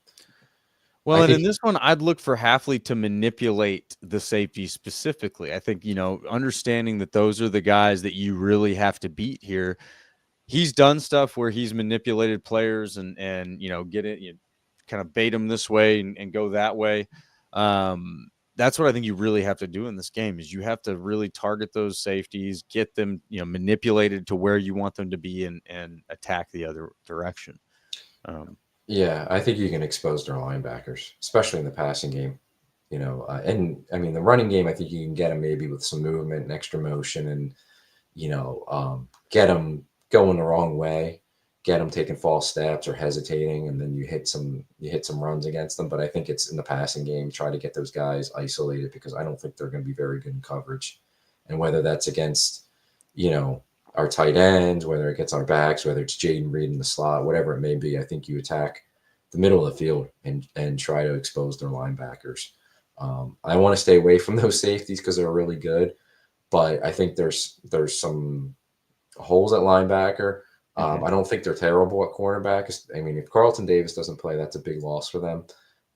Well, and in this one, I'd look for Hafley to manipulate the safety specifically. I think, understanding that those are the guys that you really have to beat here. He's done stuff where he's manipulated players and get it, kind of bait them this way and go that way. That's what I think you really have to do in this game is you have to really target those safeties, get them, manipulated to where you want them to be and attack the other direction. Yeah, I think you can expose their linebackers, especially in the passing game. And I mean, the running game, I think you can get them maybe with some movement and extra motion and, get them going the wrong way, get them taking false steps or hesitating, and then you hit some runs against them. But I think it's in the passing game, try to get those guys isolated because I don't think they're going to be very good in coverage. And whether that's against, our tight ends, whether it gets our backs, whether it's Jaden Reed in the slot, whatever it may be, I think you attack the middle of the field and try to expose their linebackers. I want to stay away from those safeties because they're really good, but I think there's some holes at linebacker. I don't think they're terrible at cornerback. I mean, if Carlton Davis doesn't play, that's a big loss for them.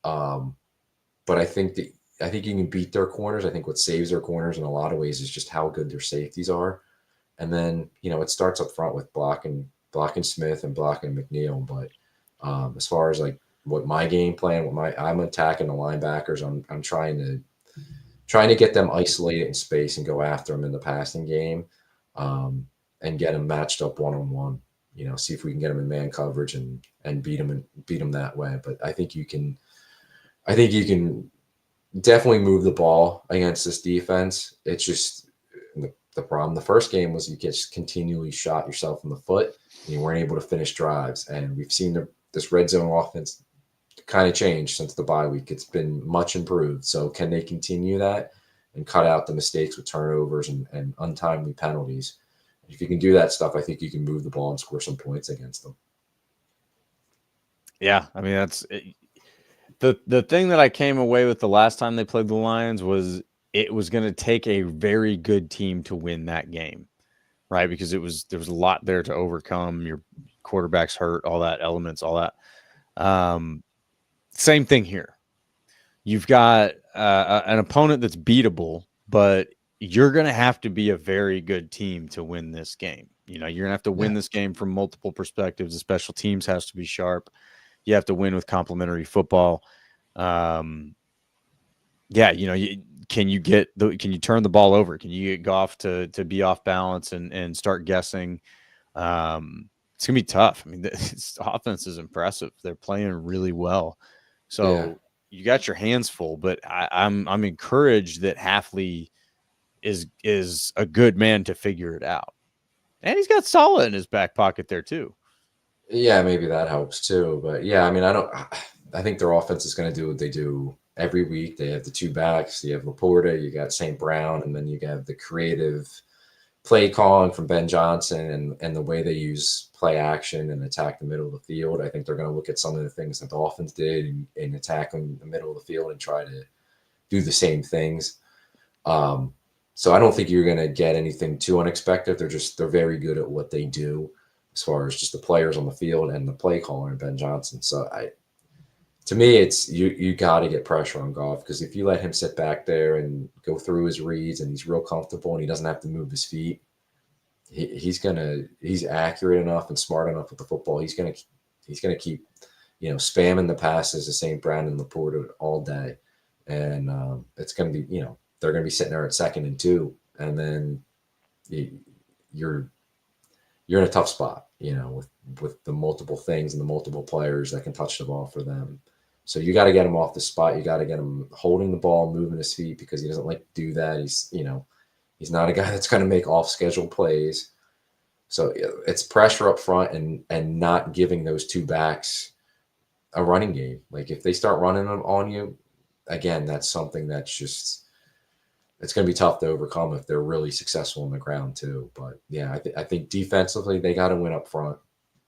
But I think you can beat their corners. I think what saves their corners in a lot of ways is just how good their safeties are. And then, it starts up front with blocking Smith and blocking McNeil. But as far as like what my game plan, I'm attacking the linebackers. I'm trying to get them isolated in space and go after them in the passing game, and get them matched up one-on-one. See if we can get them in man coverage and beat them that way. But I think you can definitely move the ball against this defense. It's just the problem. The first game was you just continually shot yourself in the foot and you weren't able to finish drives. And we've seen this red zone offense kind of change since the bye week. It's been much improved. So can they continue that and cut out the mistakes with turnovers and untimely penalties? If you can do that stuff, I think you can move the ball and score some points against them. Yeah, I mean, that's the thing that I came away with the last time they played the Lions was it was going to take a very good team to win that game, right? Because there was a lot there to overcome. Your quarterback's hurt, all that elements, all that. Same thing here. You've got an opponent that's beatable, but you're going to have to be a very good team to win this game. You're going to have to win this game from multiple perspectives. The special teams has to be sharp. You have to win with complementary football. Can you turn the ball over? Can you get Goff to be off balance and start guessing? It's going to be tough. I mean, this offense is impressive. They're playing really well. So you got your hands full, but I'm encouraged that Hafley is a good man to figure it out. And he's got Saleh in his back pocket there too. Yeah, maybe that helps too. But yeah, I mean, I think their offense is going to do what they do every week. They have the two backs. You have Laporta, you got St. Brown, and then you have the creative play calling from Ben Johnson and the way they use play action and attack the middle of the field. I think they're going to look at some of the things that the Dolphins did in attacking the middle of the field and try to do the same things. So I don't think you're going to get anything too unexpected. They're very good at what they do as far as just the players on the field and the play caller and Ben Johnson. So to me, it's you got to get pressure on Goff because if you let him sit back there and go through his reads and he's real comfortable and he doesn't have to move his feet, he's accurate enough and smart enough with the football. He's gonna keep spamming the passes to St. Brown and Laporta all day, and it's gonna be they're gonna be sitting there at 2nd and 2, and then you're in a tough spot, with the multiple things and the multiple players that can touch the ball for them. So you got to get him off the spot. You got to get him holding the ball, moving his feet, because he doesn't like to do that. He's not a guy that's going to make off schedule plays. So it's pressure up front and not giving those two backs a running game. Like if they start running them on you, again, that's something that's just, it's going to be tough to overcome if they're really successful on the ground too. But yeah, I think defensively they got to win up front.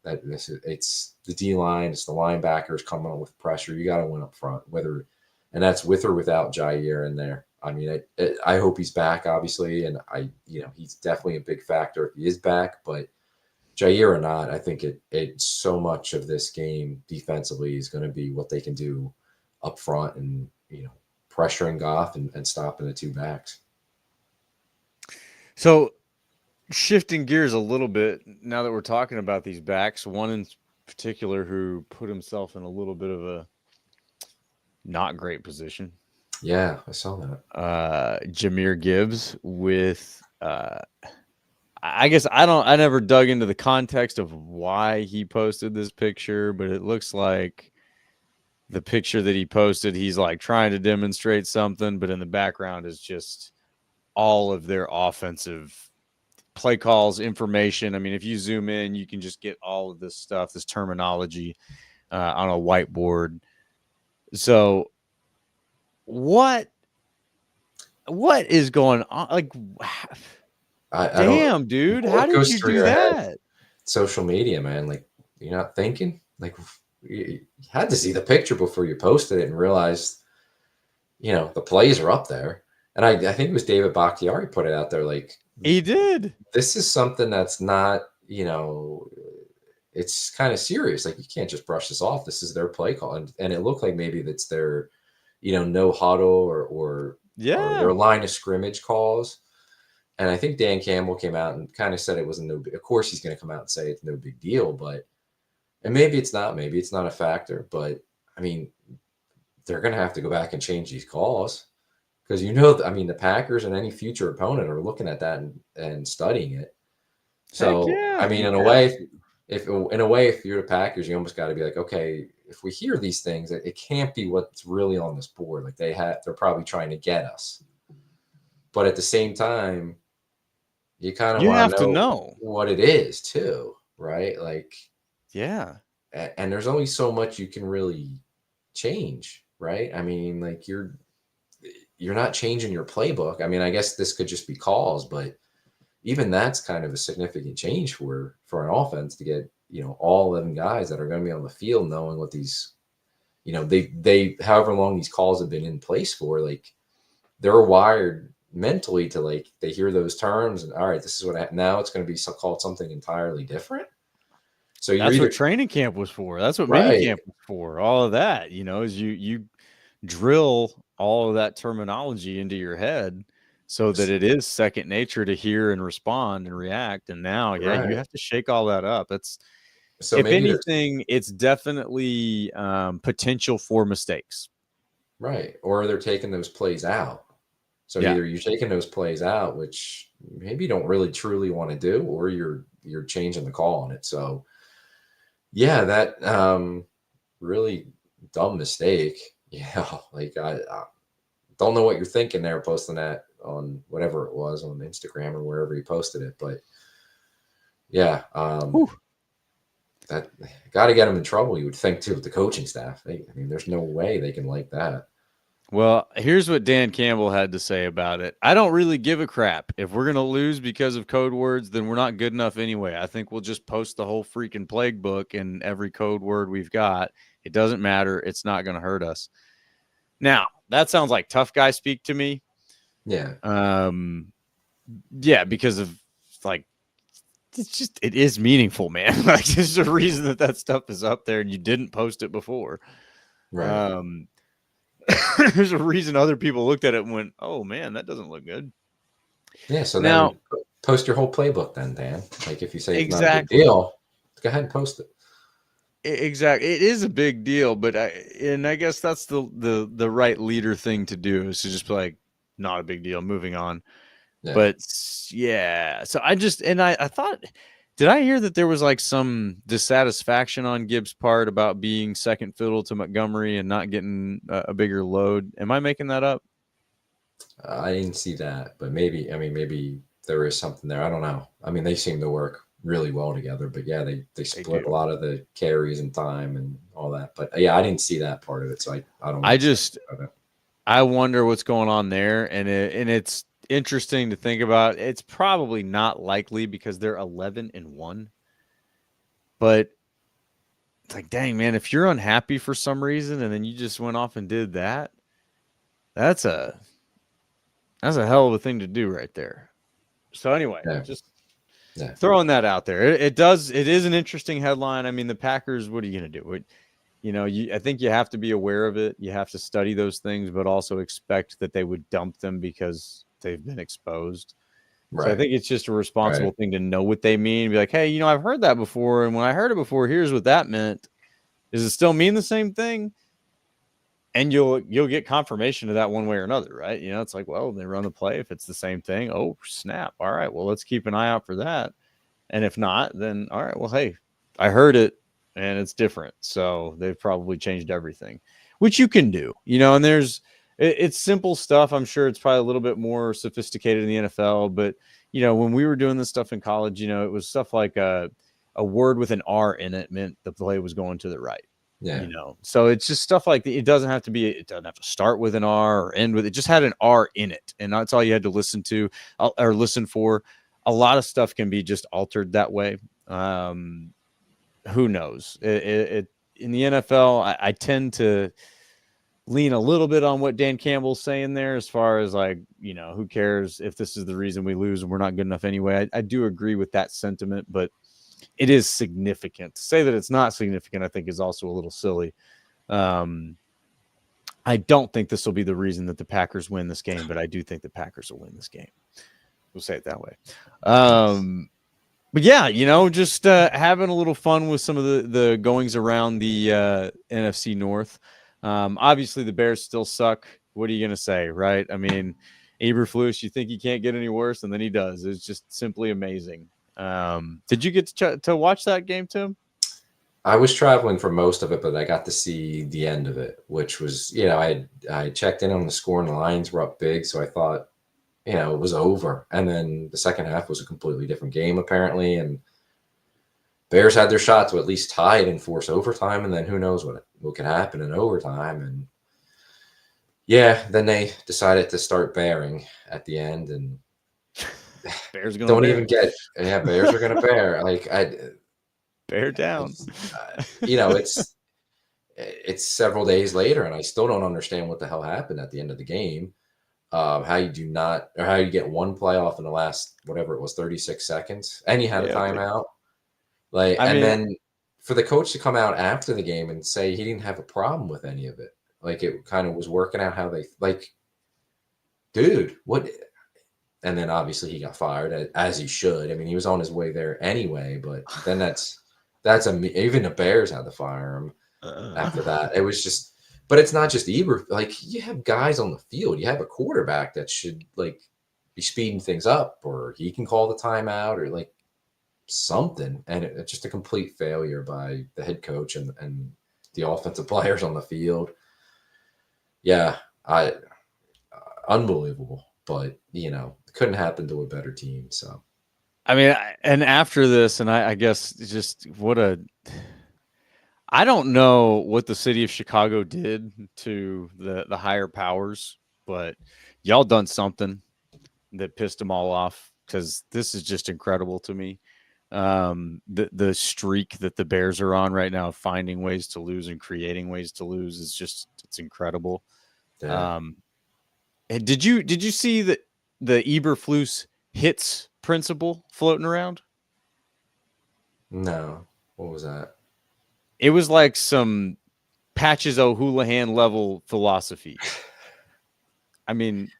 It's the D line, it's the linebackers coming up with pressure. You got to win up front, and that's with or without Jair in there. I mean, I hope he's back, obviously, and he's definitely a big factor if he is back. But Jair or not, I think it so much of this game defensively is going to be what they can do up front and pressuring Goff and stopping the two backs. So shifting gears a little bit, now that we're talking about these backs, one in particular who put himself in a little bit of a not great position. Yeah, I saw that. Jahmyr Gibbs with I guess I never dug into the context of why he posted this picture, but it looks like the picture that he posted, he's like trying to demonstrate something, but in the background is just all of their offensive play calls, information. I mean, if you zoom in, you can just get all of this stuff, this terminology on a whiteboard. So what is going on? Like, damn, dude, how did you do that? Social media, man. Like, you're not thinking. Like, you had to see the picture before you posted it and realized, the plays are up there. And I think it was David Bakhtiari put it out there. Like, he did. This is something that's not, it's kind of serious. Like, you can't just brush this off. This is their play call. And it looked like maybe that's their, no huddle or their line of scrimmage calls. And I think Dan Campbell came out and kind of said it wasn't of course he's going to come out and say it's no big deal, and maybe it's not a factor, but I mean, they're going to have to go back and change these calls because, the Packers and any future opponent are looking at that and studying it. So, I mean, in a way, if you're the Packers, you almost got to be like, okay, if we hear these things, it can't be what's really on this board. Like they're probably trying to get us. But at the same time, you kind of want to know what it is too, right? Like, yeah. And there's only so much you can really change, right? I mean, like you're not changing your playbook. I mean, I guess this could just be calls, but even that's kind of a significant change for an offense to get, all 11 guys that are going to be on the field knowing what these, they however long these calls have been in place for, like they're wired mentally to like, they hear those terms and all right, this is what now it's going to be called something entirely different. So that's what training camp was for. That's what mini camp was for. All of that, is you drill all of that terminology into your head so that it is second nature to hear and respond and react. And now, you have to shake all that up. So if anything, it's definitely potential for mistakes. Right. Or they're taking those plays out. So either you're taking those plays out, which maybe you don't really truly want to do, or you're changing the call on it. So yeah, that really dumb mistake. Yeah, like I don't know what you're thinking there posting that on whatever it was on Instagram or wherever you posted it, but yeah, that got to get them in trouble. You would think too with the coaching staff. I mean, there's no way they can like that. Well, here's what Dan Campbell had to say about it. I don't really give a crap. If we're going to lose because of code words, then we're not good enough anyway. I think we'll just post the whole freaking plague book and every code word we've got. It doesn't matter. It's not going to hurt us. Now, that sounds like tough guy speak to me. Yeah. Yeah, because of like, it is meaningful, man. Like there's a reason that stuff is up there and you didn't post it before. Right. There's a reason other people looked at it and went, oh man, that doesn't look good. Yeah. So now, post your whole playbook then, Dan. Like if you say it's not a big Exactly. deal, go ahead and post it. Exactly. It is a big deal, but I guess that's the right leader thing to do, is to just be like, not a big deal, moving on. Yeah. But yeah, so I thought, did I hear that there was like some dissatisfaction on Gibbs' part about being second fiddle to Montgomery and not getting a bigger load? Am I making that up? I didn't see that, but maybe there is something there. I don't know. I mean, they seem to work really well together, but yeah, they split a lot of the carries and time and all that. But yeah, I didn't see that part of it, so I don't. I wonder what's going on there, and it's interesting to think about. It's probably not likely because they're 11-1, but it's like, dang man, if you're unhappy for some reason and then you just went off and did that, that's a hell of a thing to do right there. So anyway, just throwing that out there. It is an interesting headline. I mean, the Packers, what are you going to do? I think you have to be aware of it. You have to study those things, but also expect that they would dump them because they've been exposed. Right. So I think it's just a responsible thing to know what they mean. Be like, hey, I've heard that before. And when I heard it before, here's what that meant. Does it still mean the same thing? And you'll get confirmation of that one way or another, right? It's like, well, they run the play. If it's the same thing, oh, snap. All right, well, let's keep an eye out for that. And if not, then all right, well, hey, I heard it and it's different. So they've probably changed everything, which you can do, and it's simple stuff. I'm sure it's probably a little bit more sophisticated in the NFL, but when we were doing this stuff in college, it was stuff like a word with an R in it meant the play was going to the right. Yeah. So it's just stuff like that. It doesn't have to start with an R or end with it. Just had an R in it. And that's all you had to listen to or listen for. A lot of stuff can be just altered that way. Who knows? In the NFL, I tend to lean a little bit on what Dan Campbell's saying there, as far as like, who cares if this is the reason we lose and we're not good enough anyway. I do agree with that sentiment, but it is significant. To say that it's not significant, I think, is also a little silly. I don't think this will be the reason that the Packers win this game, but I do think the Packers will win this game. We'll say it that way. But yeah, just having a little fun with some of the goings around the NFC North. Obviously, the Bears still suck. What are you going to say, right? I mean, Eberflus, you think he can't get any worse, and then he does. It's just simply amazing. Did you get to watch that game, Tim? I was traveling for most of it, but I got to see the end of it, which was, I checked in on the score and the Lions were up big. So I thought, it was over. And then the second half was a completely different game, apparently. And Bears had their shot to at least tie it and force overtime. And then who knows what could happen in overtime. And yeah, then they decided to start bearing at the end, and Bears gonna don't bear. even get Bears are gonna bear. Like bear down. It's several days later, and I still don't understand what the hell happened at the end of the game. How you get one play off in the last whatever it was 36 seconds, and you had a timeout. Then for the coach to come out after the game and say he didn't have a problem with any of it, like it kind of was working out how they dude, what? And then obviously he got fired, as he should. I mean, he was on his way there anyway. But then even the Bears had to fire him after that. It was just, but it's not just Eber. Like, you have guys on the field. You have a quarterback that should be speeding things up, or he can call the timeout, or something. And it's just a complete failure by the head coach and the offensive players on the field. Yeah, unbelievable. But couldn't happen to a better team. So, I mean, and after this, and I guess just I don't know what the city of Chicago did to the higher powers, but y'all done something that pissed them all off, because this is just incredible to me. The streak that the Bears are on right now, finding ways to lose and creating ways to lose, it's incredible. Yeah. And did you see the Eberflus hits principle floating around? No. What was that? It was like some Patches O'Houlihan level philosophy. I mean,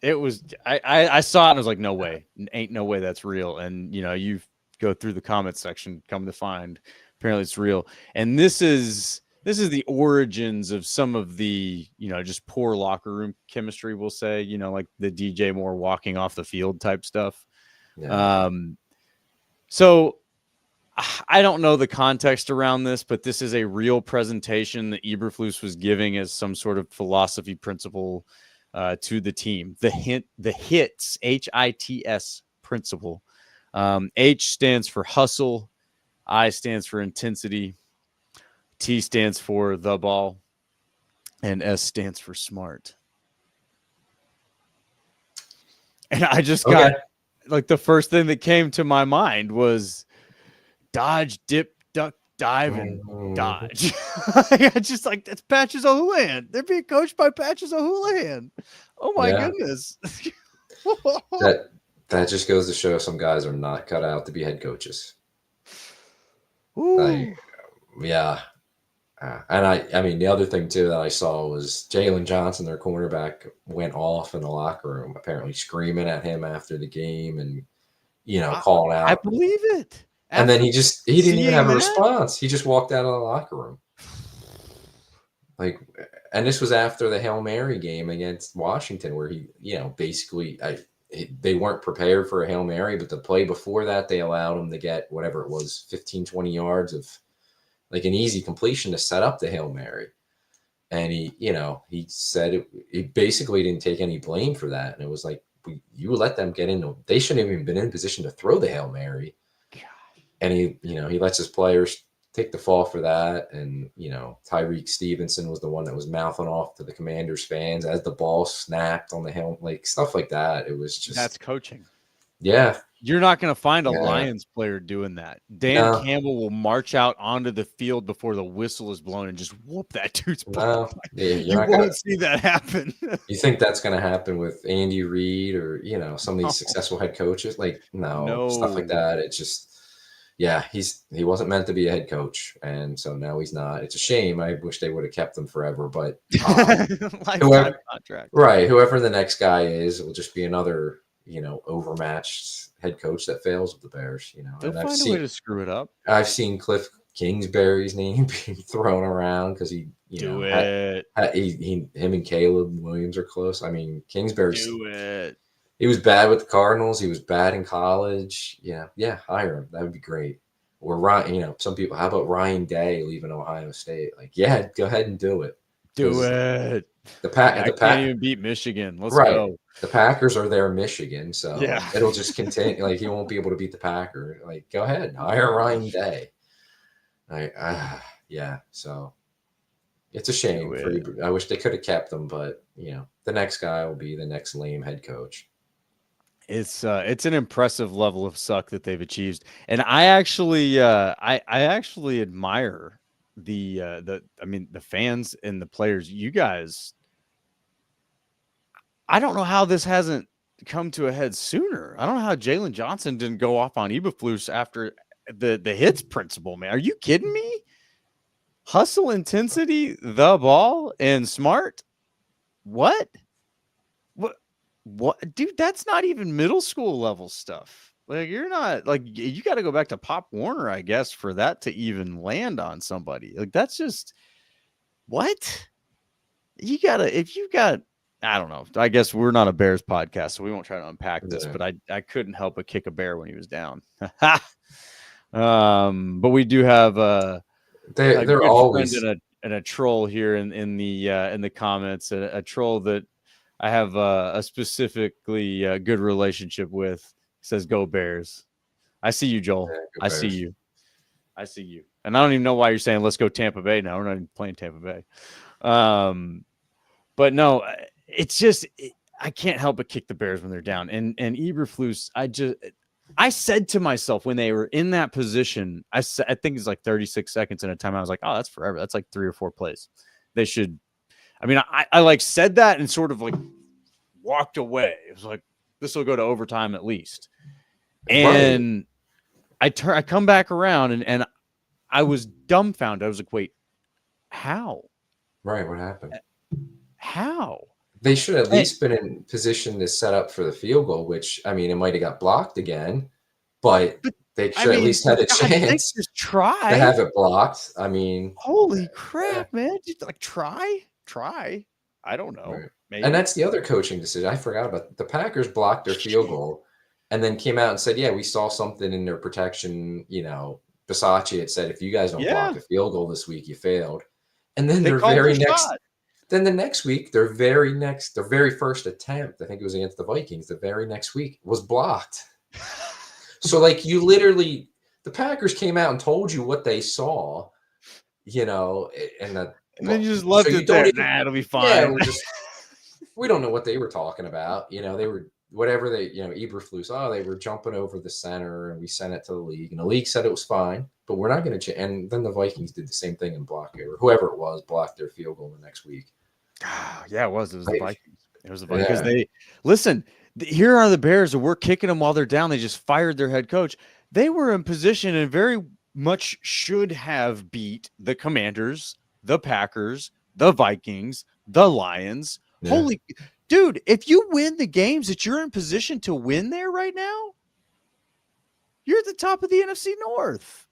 I saw it and I was like, no way, ain't no way that's real. And you go through the comments section, come to find apparently it's real. And this is the origins of some of the just poor locker room chemistry, we'll say, like the DJ Moore walking off the field type stuff. Yeah. So I don't know the context around this, but this is a real presentation that Eberflus was giving as some sort of philosophy principle to the team. The HITS, HITS principle. H stands for hustle. I stands for intensity. T stands for the ball. And S stands for smart. And I just got like the first thing that came to my mind was dodge, dip, duck, dive, and dodge. I just like, that's Patches O'Houlihan. They're being coached by Patches O'Houlihan. Oh my goodness. That just goes to show some guys are not cut out to be head coaches. Ooh. And I mean, the other thing too that I saw was Jalen Johnson, their cornerback, went off in the locker room, apparently screaming at him after the game and calling out. I believe it. And then he didn't even have a response. He just walked out of the locker room. Like, and this was after the Hail Mary game against Washington, where he, basically they weren't prepared for a Hail Mary, but the play before that, they allowed him to get whatever it was, 15, 20 yards of like an easy completion to set up the Hail Mary. And he said he basically didn't take any blame for that. And it was like, you let them get in. They shouldn't have even been in position to throw the Hail Mary. And he lets his players take the fall for that. And, Tyreek Stevenson was the one that was mouthing off to the Commanders fans as the ball snapped on the helm, like stuff like that. It was just, that's coaching. Yeah. You're not going to find a Lions player doing that. Dan Campbell will march out onto the field before the whistle is blown and just whoop that dude's butt. You won't see that happen. You think that's going to happen with Andy Reid or, some of these successful head coaches? Like, no, stuff like that. It's just, he wasn't meant to be a head coach. And so now he's not. It's a shame. I wish they would have kept him forever, but lifetime contract. Right. Whoever the next guy is, it will just be another, overmatched head coach that fails with the Bears, They'll find a way to screw it up. I've seen Cliff Kingsbury's name being thrown around because he, him and Caleb Williams are close. I mean, Kingsbury's he was bad with the Cardinals. He was bad in college. Yeah, hire him. That would be great. Or Ryan, some people, how about Ryan Day leaving Ohio State? Like, yeah, go ahead and do it. Do it. The Pack can't even beat Michigan. Let's go. The Packers are there in Michigan, so it'll just continue. Like, he won't be able to beat the Packers. Like, go ahead, hire Ryan Day. So it's a shame. I wish they could have kept him, but the next guy will be the next lame head coach. It's an impressive level of suck that they've achieved, and I actually admire the fans and the players. You guys, I don't know how this hasn't come to a head sooner. I don't know how Jalen Johnson didn't go off on Eberflus after the hits principle, man. Are you kidding me? Hustle, intensity, the ball, and smart. What, dude? That's not even middle school level stuff. Like, you're not like, you got to go back to Pop Warner, I guess, for that to even land on somebody. Like, that's just what if you got. I don't know. I guess we're not a Bears podcast, so we won't try to unpack this, but I couldn't help but kick a bear when he was down. But we do have they're always and a troll here in the comments, a troll that I have a specifically good relationship with. He says, "Go Bears." I see you, Joel. I see you. And I don't even know why you're saying let's go Tampa Bay now. We're not even playing Tampa Bay. But no, it's just I can't help but kick the Bears when they're down. And Eberflus, I said to myself when they were in that position, I think it's like 36 seconds in a time. I was like, oh, that's forever. That's like 3 or 4 plays. They should. I mean, I like said that and sort of like walked away. It was like, this will go to overtime at least. And I come back around and I was dumbfounded. I was like, wait, how? Right. What happened? How? They should at least been in position to set up for the field goal, which, I mean, it might have got blocked again, but they I should at mean, least for had a God's sake, chance just to try. have it blocked. I mean, Holy eh, crap, man. Just like try. I don't know. right. And Maybe. that's the other coaching decision. I forgot about the Packers blocked their field goal and then came out and said, yeah, we saw something in their protection. Bisaccia had said, if you guys don't Yeah. block a field goal this week, you failed. And then They called their shot. then the next week, their very first attempt, I think it was against the Vikings, the very next week was blocked. So like the Packers came out and told you what they saw, and then you just left it there. Nah, it'll be fine. Yeah, we don't know what they were talking about. They were whatever Eberflus. Oh, they were jumping over the center, and we sent it to the league, and the league said it was fine, but we're not going to. And then the Vikings did the same thing and blocked it, or whoever it was blocked their field goal the next week. Yeah, it was. It was the Vikings. It was the Vikings. Because listen. Here are the Bears, and we're kicking them while they're down. They just fired their head coach. They were in position and very much should have beat the Commanders, the Packers, the Vikings, the Lions. Yeah. Holy dude, if you win the games that you're in position to win there right now, you're at the top of the NFC North.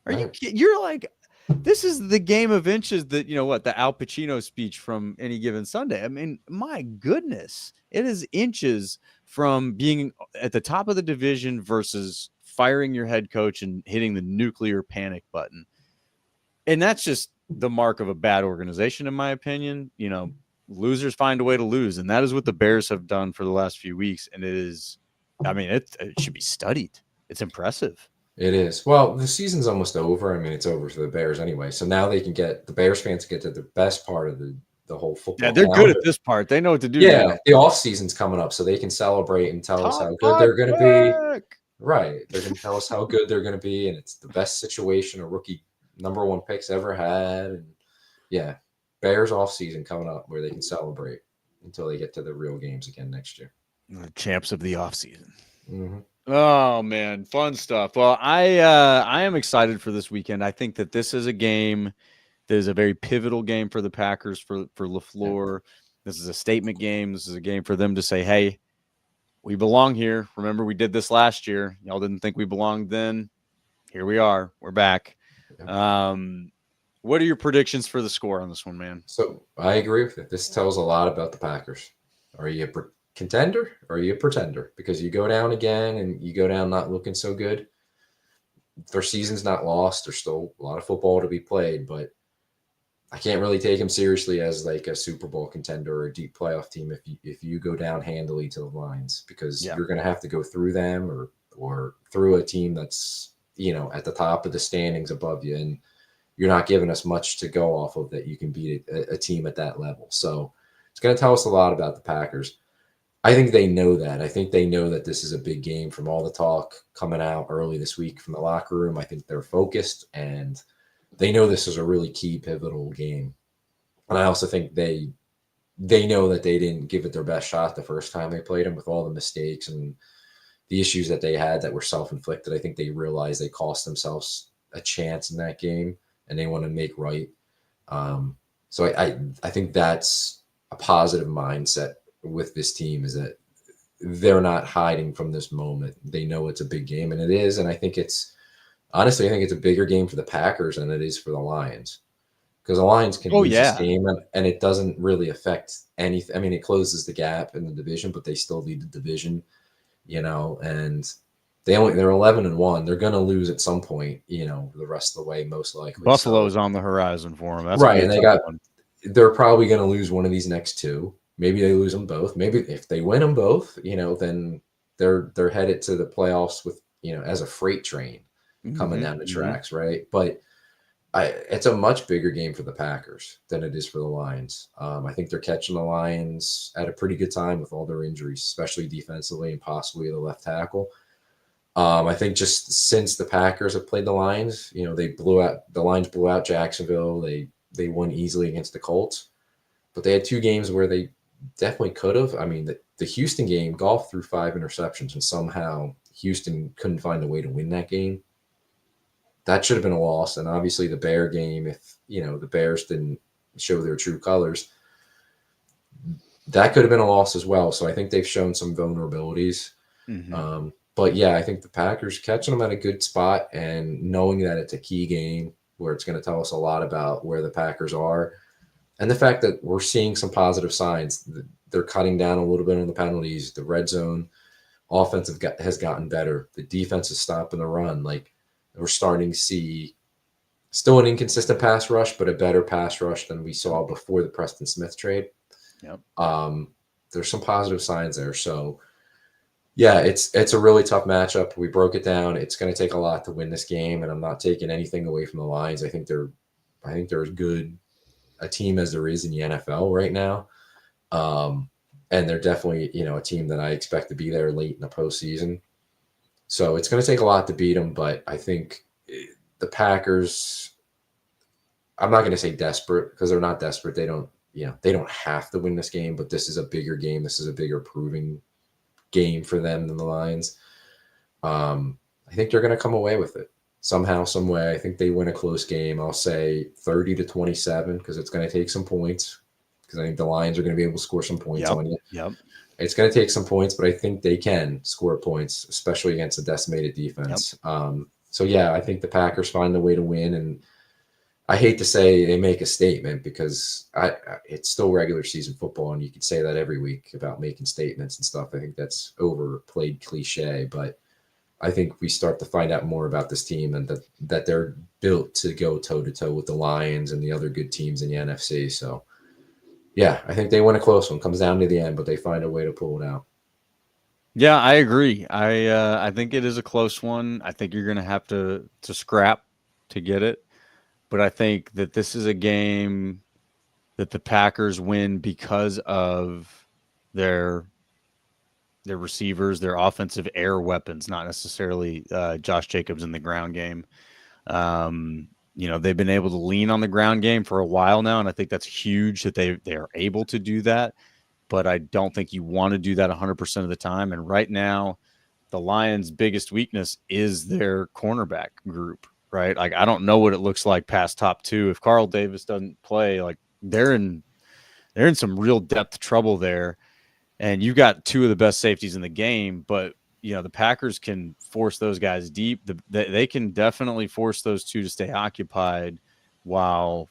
Are you kidding? You're like, this is the game of inches that, the Al Pacino speech from Any Given Sunday. I mean, my goodness, it is inches from being at the top of the division versus firing your head coach and hitting the nuclear panic button. And that's just the mark of a bad organization, in my opinion. Losers find a way to lose. And that is what the Bears have done for the last few weeks. And it should be studied. It's impressive. It is. Well, the season's almost over. I mean, it's over for the Bears anyway. So now the Bears fans get to the best part of the whole football. Yeah, they're good at this part. They know what to do. Yeah, now. The off season's coming up, so they can celebrate and tell us how good they're going to be. Right. They're going to tell us how good they're going to be, and it's the best situation a rookie number 1 pick's ever had. And yeah, Bears off season coming up where they can celebrate until they get to the real games again next year. The champs of the off season. Mm-hmm. Oh man, fun stuff. Well, I am excited for this weekend. I think that this is a game that is a very pivotal game for the Packers, for LaFleur. Yeah. This is a statement game. This is a game for them to say, hey, we belong here. Remember, we did this last year. Y'all didn't think we belonged then. Here we are. We're back. Yeah. What are your predictions for the score on this one, man? So I agree with it. This tells a lot about the Packers. Are you contender or are you a pretender? Because you go down again and you go down not looking so good. Their season's not lost. There's still a lot of football to be played, but I can't really take them seriously as like a Super Bowl contender or a deep playoff team if you go down handily to the Lions, because you're going to have to go through them or through a team that's at the top of the standings above you, and you're not giving us much to go off of that you can beat a team at that level. So it's going to tell us a lot about the Packers. I think they know that. I think they know that this is a big game from all the talk coming out early this week from the locker room. I think they're focused and they know this is a really key, pivotal game. And I also think they know that they didn't give it their best shot the first time they played them with all the mistakes and the issues that they had that were self-inflicted. I think they realized they cost themselves a chance in that game and they want to make right. So I think that's a positive mindset with this team, is that they're not hiding from this moment. They know it's a big game, and it is. And I think it's a bigger game for the Packers than it is for the Lions, because the Lions can lose this game and it doesn't really affect anything. I mean, it closes the gap in the division, but they still lead the division, and they're 11-1. They're going to lose at some point, the rest of the way, most likely. Buffalo's on the horizon for them. That's right. And they're probably going to lose one of these next two. Maybe they lose them both. Maybe if they win them both, then they're headed to the playoffs with, as a freight train coming down the tracks, right? But it's a much bigger game for the Packers than it is for the Lions. I think they're catching the Lions at a pretty good time with all their injuries, especially defensively and possibly the left tackle. I think just since the Packers have played the Lions, the Lions blew out Jacksonville. They won easily against the Colts, but they had two games where they definitely could have. I mean, the Houston game, Goff threw 5 interceptions, and somehow Houston couldn't find a way to win that game. That should have been a loss. And obviously the Bear game, if the Bears didn't show their true colors, that could have been a loss as well. So I think they've shown some vulnerabilities. But yeah, I think the Packers catching them at a good spot and knowing that it's a key game where it's going to tell us a lot about where the Packers are. And the fact that we're seeing some positive signs. They're cutting down a little bit on the penalties. The red zone offense has gotten better. The defense is stopping the run. Like, we're starting to see still an inconsistent pass rush, but a better pass rush than we saw before the Preston Smith trade. Yep. There's some positive signs there. So yeah, it's a really tough matchup. We broke it down. It's going to take a lot to win this game, and I'm not taking anything away from the Lions. I think they're as good a team as there is in the NFL right now. And they're definitely, a team that I expect to be there late in the postseason. So it's going to take a lot to beat them, but I think the Packers, I'm not going to say desperate because they're not desperate. They don't have to win this game, but this is a bigger game. This is a bigger proving game for them than the Lions. I think they're going to come away with it somehow, some way. I think they win a close game. I'll say 30-27 because it's going to take some points, because I think the Lions are going to be able to score some points on you. Yep. It's going to take some points, but I think they can score points, especially against a decimated defense. Yep. So yeah, I think the Packers find a way to win, and I hate to say they make a statement because it's still regular season football, and you could say that every week about making statements and stuff. I think that's overplayed cliche, but I think we start to find out more about this team and that they're built to go toe-to-toe with the Lions and the other good teams in the NFC. So yeah, I think they win a close one. Comes down to the end, but they find a way to pull it out. Yeah, I agree. I think it is a close one. I think you're going to have to scrap to get it. But I think that this is a game that the Packers win because of their receivers, their offensive air weapons, not necessarily Josh Jacobs in the ground game. They've been able to lean on the ground game for a while now, and I think that's huge that they are able to do that. But I don't think you want to do that 100% of the time. And right now, the Lions' biggest weakness is their cornerback group, right? Like, I don't know what it looks like past top two. If Carl Davis doesn't play, like, they're in some real depth trouble there. And you've got two of the best safeties in the game, but the Packers can force those guys deep. They can definitely force those two to stay occupied while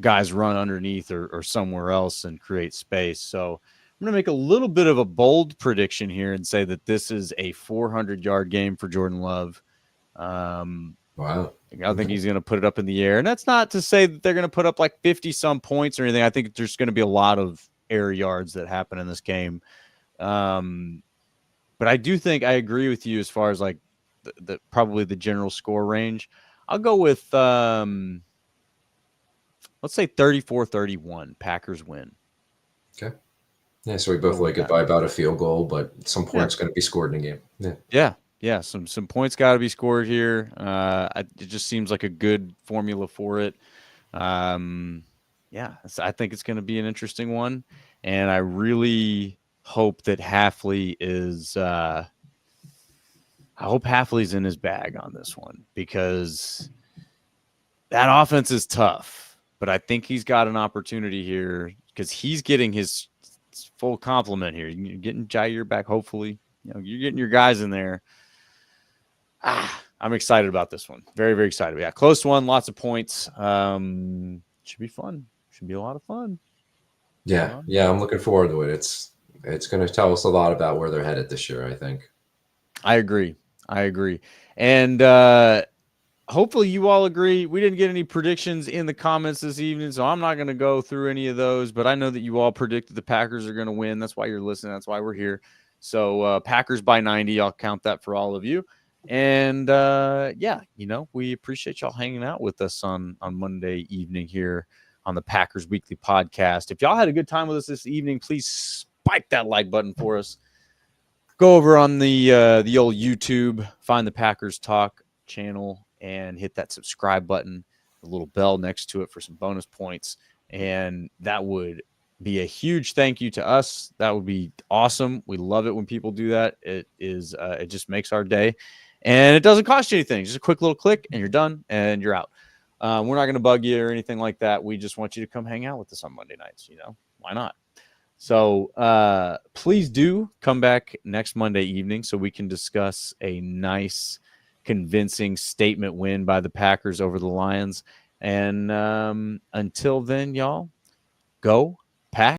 guys run underneath or somewhere else and create space. So I'm going to make a little bit of a bold prediction here and say that this is a 400-yard game for Jordan Love. Wow. I think he's going to put it up in the air. And that's not to say that they're going to put up like 50-some points or anything. I think there's going to be a lot of air yards that happen in this game. But I do think I agree with you as far as like the probably the general score range. I'll go with let's say 34-31. Packers win. Okay. Yeah, so we both like it by about a field goal, but some points going to be scored in the game. Yeah. Some points got to be scored here. It just seems like a good formula for it. I think it's going to be an interesting one, and I really hope that Hafley is. I hope Hafley's in his bag on this one because that offense is tough. But I think he's got an opportunity here because he's getting his full complement here. You're getting Jair back, hopefully. You're getting your guys in there. I'm excited about this one. Very, very excited. Yeah, close one, lots of points. Should be fun. Should be a lot of fun. Yeah, I'm looking forward to it. It's going to tell us a lot about where they're headed this year, I think. I agree. And hopefully you all agree. We didn't get any predictions in the comments this evening, so I'm not going to go through any of those, but I know that you all predicted the Packers are going to win. That's why you're listening. That's why we're here. So Packers by 90. I'll count that for all of you. And we appreciate y'all hanging out with us on Monday evening here on the Packers Weekly Podcast. If y'all had a good time with us this evening, please spike that like button for us. Go over on the old YouTube, find the Packers Talk channel, and hit that subscribe button, the little bell next to it for some bonus points. And that would be a huge thank you to us. That would be awesome. We love it when people do that. It just makes our day. And it doesn't cost you anything. Just a quick little click, and you're done, and you're out. We're not going to bug you or anything like that. We just want you to come hang out with us on Monday nights. Why not? So please do come back next Monday evening so we can discuss a nice, convincing statement win by the Packers over the Lions. And until then, y'all, go Pack.